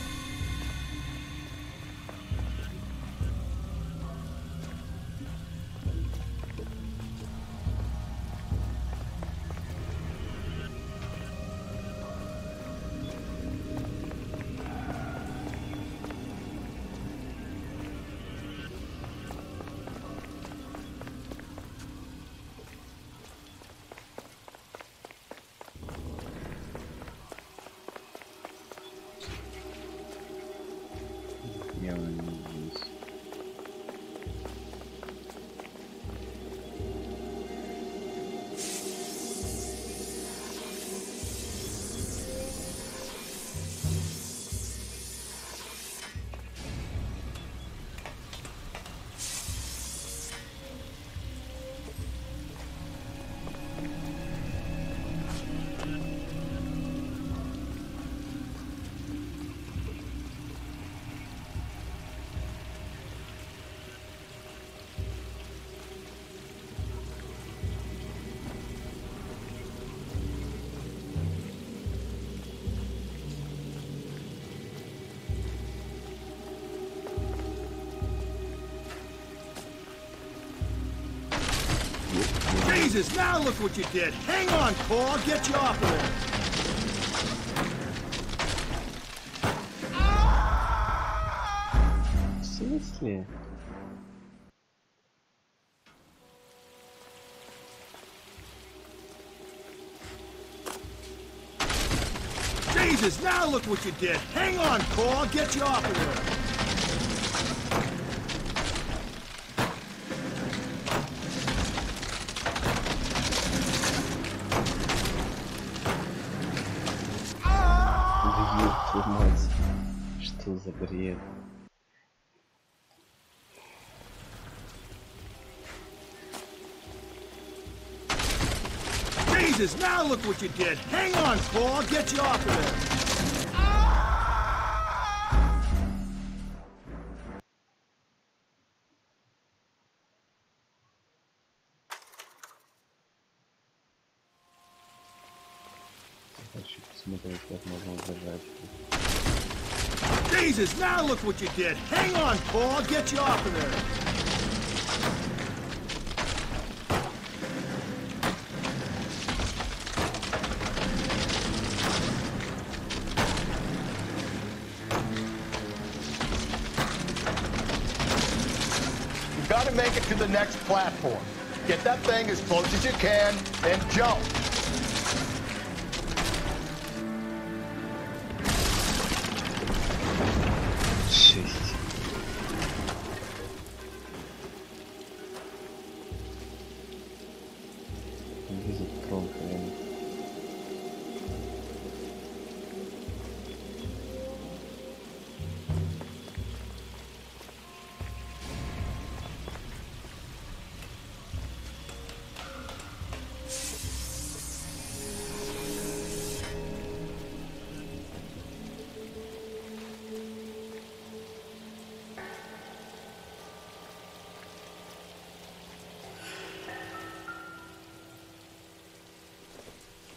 Jesus, now look what you did. Hang on, Cole. I'll get you off of there. В смысле? Jesus, now look what you did. Hang on, Cole. I'll get you off of there. Что за бред? Jesus, now look what you did. Hang on, Cole. I'll get you off of there. Дальше посмотреть, как можно удержать. Jesus, now look what you did. Hang on, Paul. I'll get you off of there. You've got to make it to the next platform. Get that thing as close as you can and jump.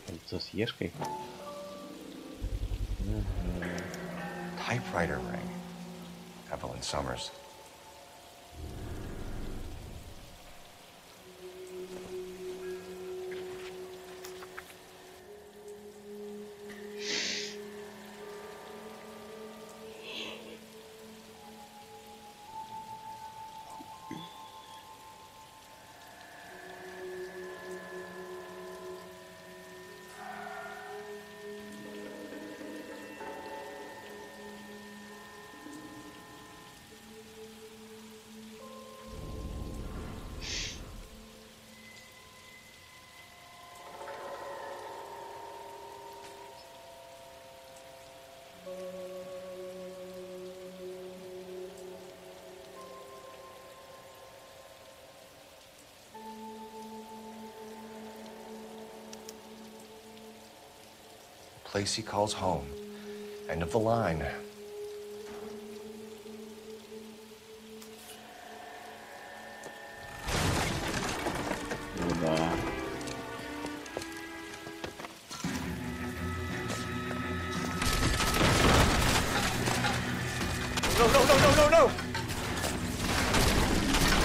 Кольцо с ешкой. Typewriter ring. Evelyn Summers. Place he calls home. End of the line. No, no, no, no, no, no!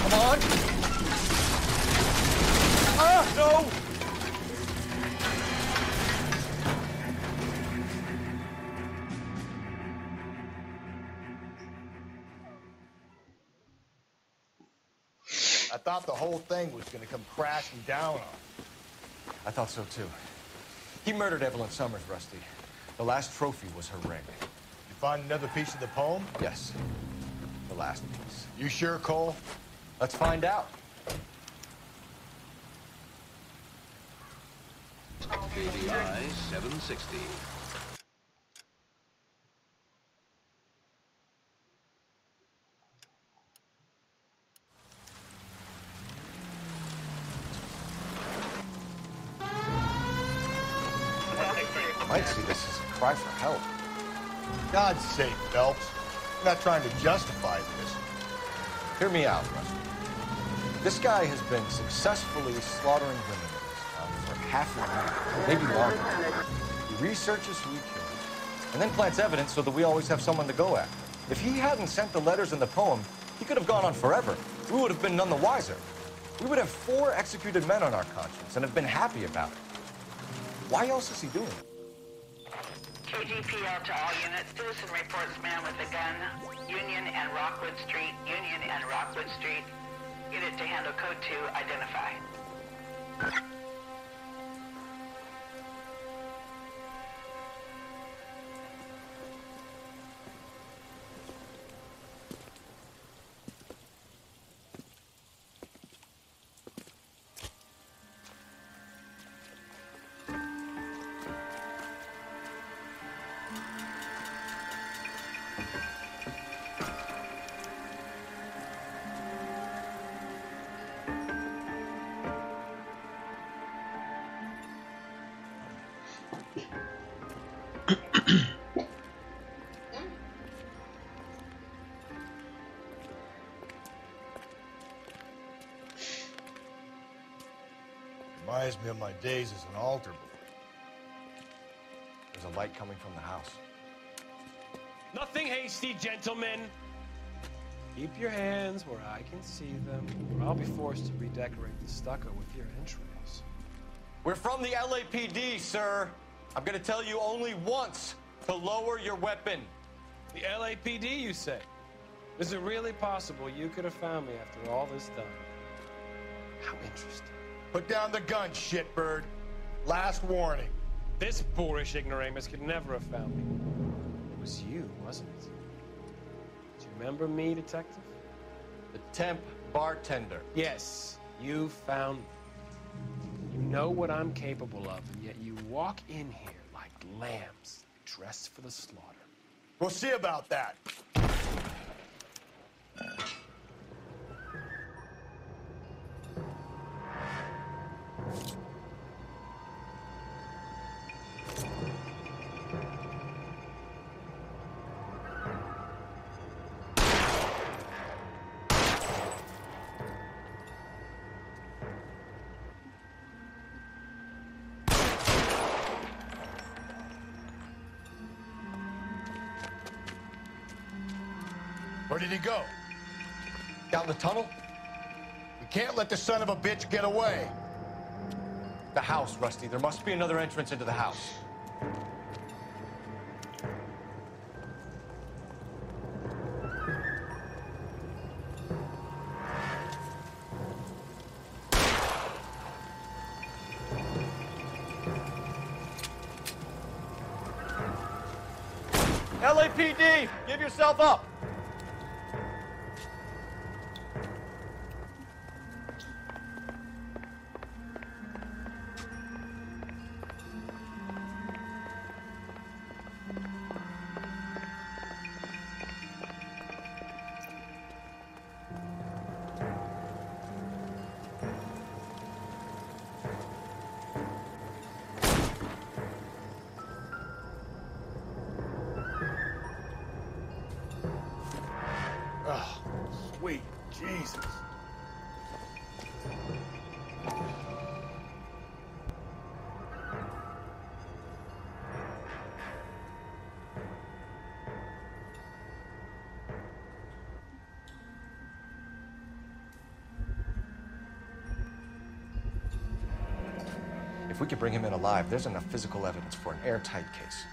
Come on! Ah, no! I thought the whole thing was going to come crashing down on him. I thought so too. He murdered Evelyn Summers, Rusty. The last trophy was her ring. You find another piece of the poem? Yes. The last piece. You sure, Cole? Let's find out. KDI 760. Might see this as a cry for help. God's sake, Phelps. I'm not trying to justify this. Hear me out, Rusty. This guy has been successfully slaughtering women in this town for half a year, maybe longer. He researches who he killed, and then plants evidence so that we always have someone to go after. If he hadn't sent the letters in the poem, he could have gone on forever. We would have been none the wiser. We would have 4 executed men on our conscience and have been happy about it. Why else is he doing it? KGPL to all units. Citizen reports man with a gun. Union and Rockwood Street. Union and Rockwood Street. Unit to handle code 2. Identify. Reminds me of my days as an altar boy. There's a light coming from the house. Nothing hasty, gentlemen. Keep your hands where I can see them, or I'll be forced to redecorate the stucco with your entrails. We're from the LAPD, sir. I'm gonna tell you only once to lower your weapon. The LAPD, you say? Is it really possible you could have found me after all this time? How interesting. Put down the gun, shitbird. Last warning. This boorish ignoramus could never have found me. It was you, wasn't it? Do you remember me, detective? The temp bartender. Yes, you found me. You know what I'm capable of, and yet you walk in here like lambs, dressed for the slaughter. We'll see about that. Where did he go? Down the tunnel? We can't let the son of a bitch get away. The house, Rusty. There must be another entrance into the house. LAPD, give yourself up. Oh, sweet Jesus. If we could bring him in alive, there's enough physical evidence for an airtight case.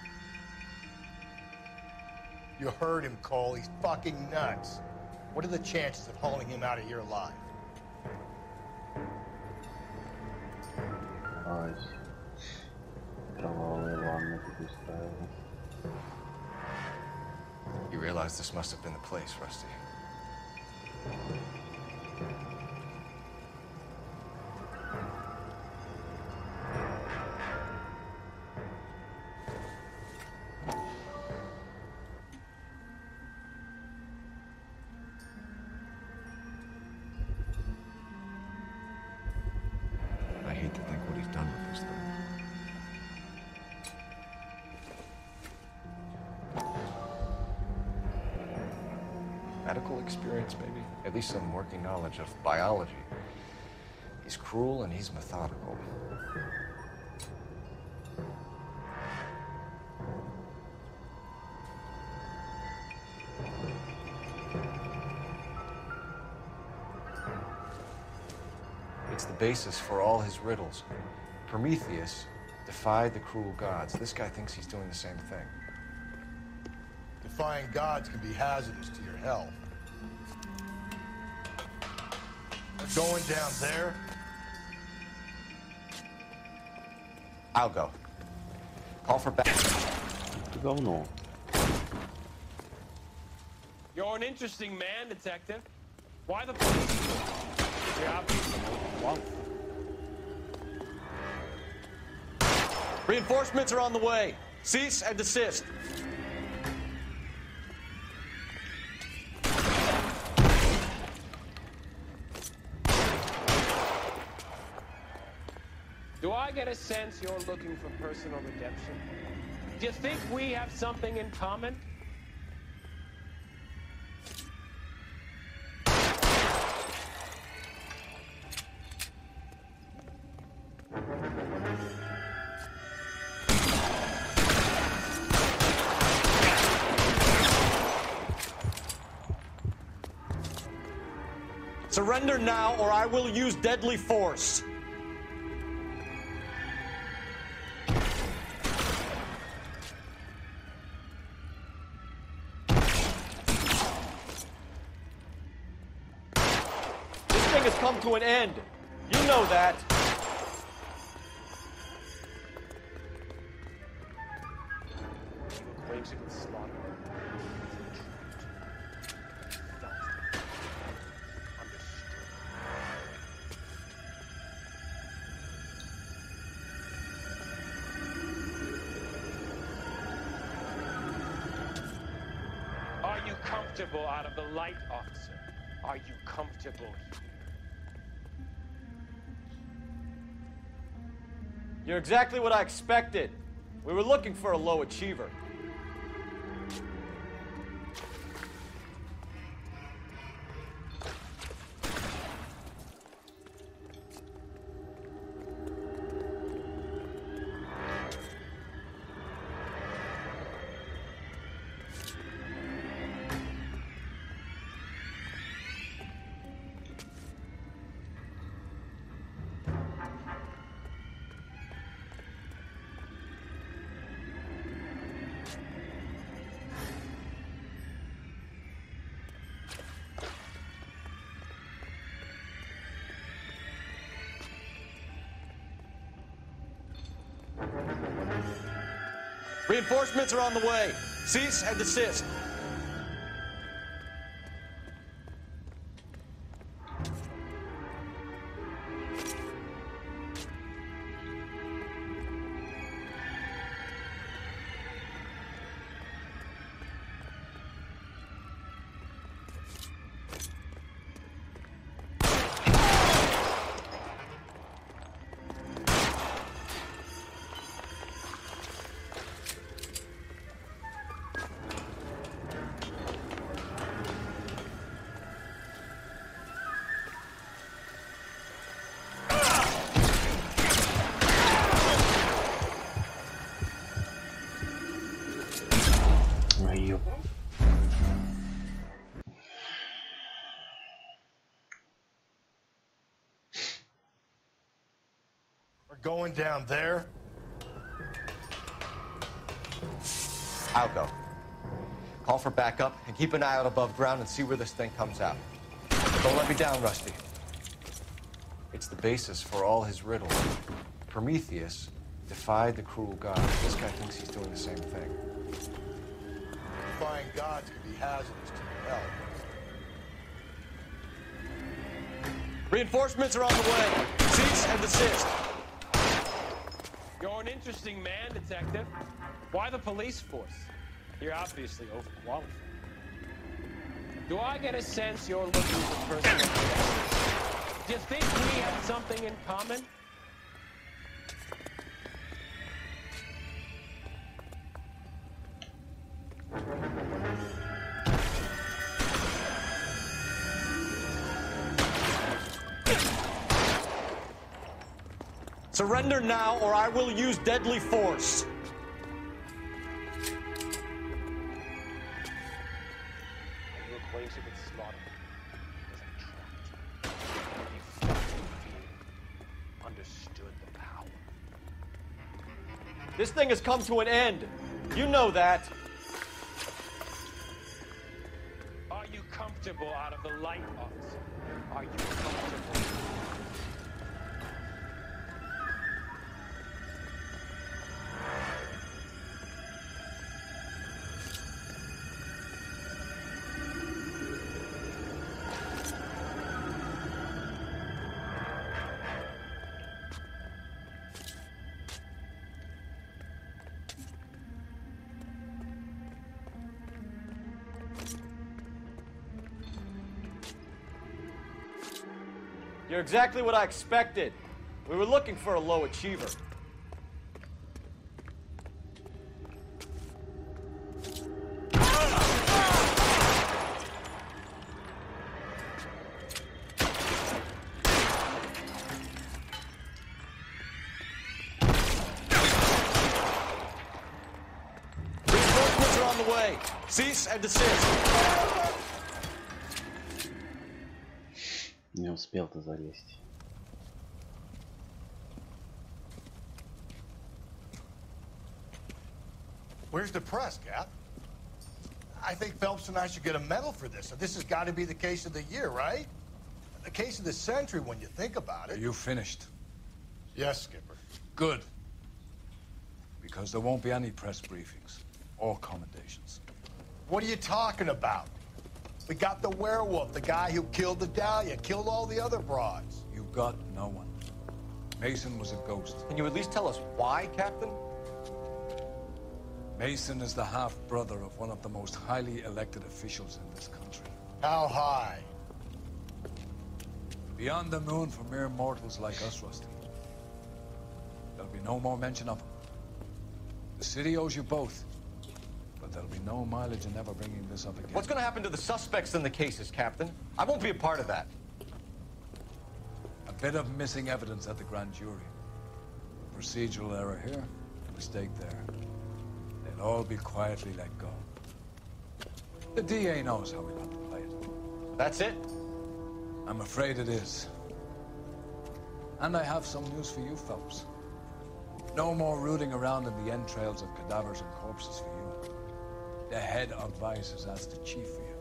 You heard him, Cole. He's fucking nuts. What are the chances of hauling him out of here alive? You realize this must have been the place, Rusty. I hate to think what he's done with this thing. Medical experience, maybe? At least some working knowledge of biology. He's cruel and he's methodical. It's the basis for all his riddles. Prometheus defied the cruel gods. This guy thinks he's doing the same thing. Defying gods can be hazardous to your health. Going down there? I'll go. Call for back. You're an interesting man, detective. Why the police? You're obviously well. Reinforcements are on the way. Cease and desist. Do I get a sense you're looking for personal redemption? Do you think we have something in common? Surrender now, or I will use deadly force. This thing has come to an end. You know that. Are you comfortable out of the light, officer? Are you comfortable here? You're exactly what I expected. We were looking for a low achiever. Reinforcements are on the way. Cease and desist. Going down there? I'll go. Call for backup and keep an eye out above ground and see where this thing comes out. Don't let me down, Rusty. It's the basis for all his riddles. Prometheus defied the cruel god. This guy thinks he's doing the same thing. Defying gods can be hazardous to your health. Reinforcements are on the way. Cease and desist. You're an interesting man, Detective. Why the police force? You're obviously overqualified. Do I get a sense you're looking for personal protection? Do you think we have something in common? Surrender now, or I will use deadly force. Are you acquainted with slaughter? As I tracked. You felt the fear. Understood the power. This thing has come to an end. You know that. Are you comfortable out of the light, officer? Are you comfortable? You're exactly what I expected. We were looking for a low achiever. Reinforcements are on the way. Cease and desist. Не успел-то залезть. Where's the press, Cap? I think Phelps and I should get a medal for this. This has got to be the case of the year, right? The case of the century when you think about it. Are you finished? Yes, Skipper. Good. Because there won't be any press briefings or commendations. What are you talking about? We got the werewolf, the guy who killed the Dahlia, killed all the other broads. You got no one. Mason was a ghost. Can you at least tell us why, Captain? Mason is the half-brother of one of the most highly elected officials in this country. How high? Beyond the moon for mere mortals like us, Rusty. There'll be no more mention of him. The city owes you both. But there'll be no mileage in ever bringing this up again. What's going to happen to the suspects in the cases, Captain? I won't be a part of that. A bit of missing evidence at the grand jury. A procedural error here, a mistake there. They'll all be quietly let go. The DA knows how we want to play it. That's it? I'm afraid it is. And I have some news for you, Phelps. No more rooting around in the entrails of cadavers and corpses for you. The head of Vice has asked the chief for you.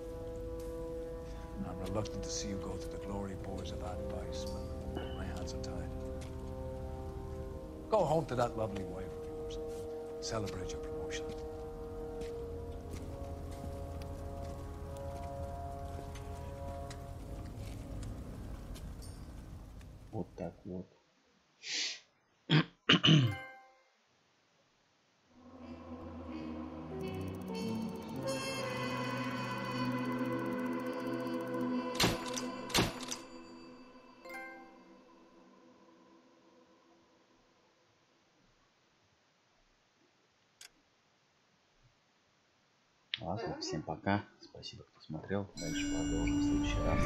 I'm reluctant to see you go to the glory boys of that Vice, but my hands are tied. Go home to that lovely wife of yours. Celebrate your promotion. Вот так вот. Ладно, всем пока. Спасибо, кто смотрел. Дальше продолжим в следующий раз.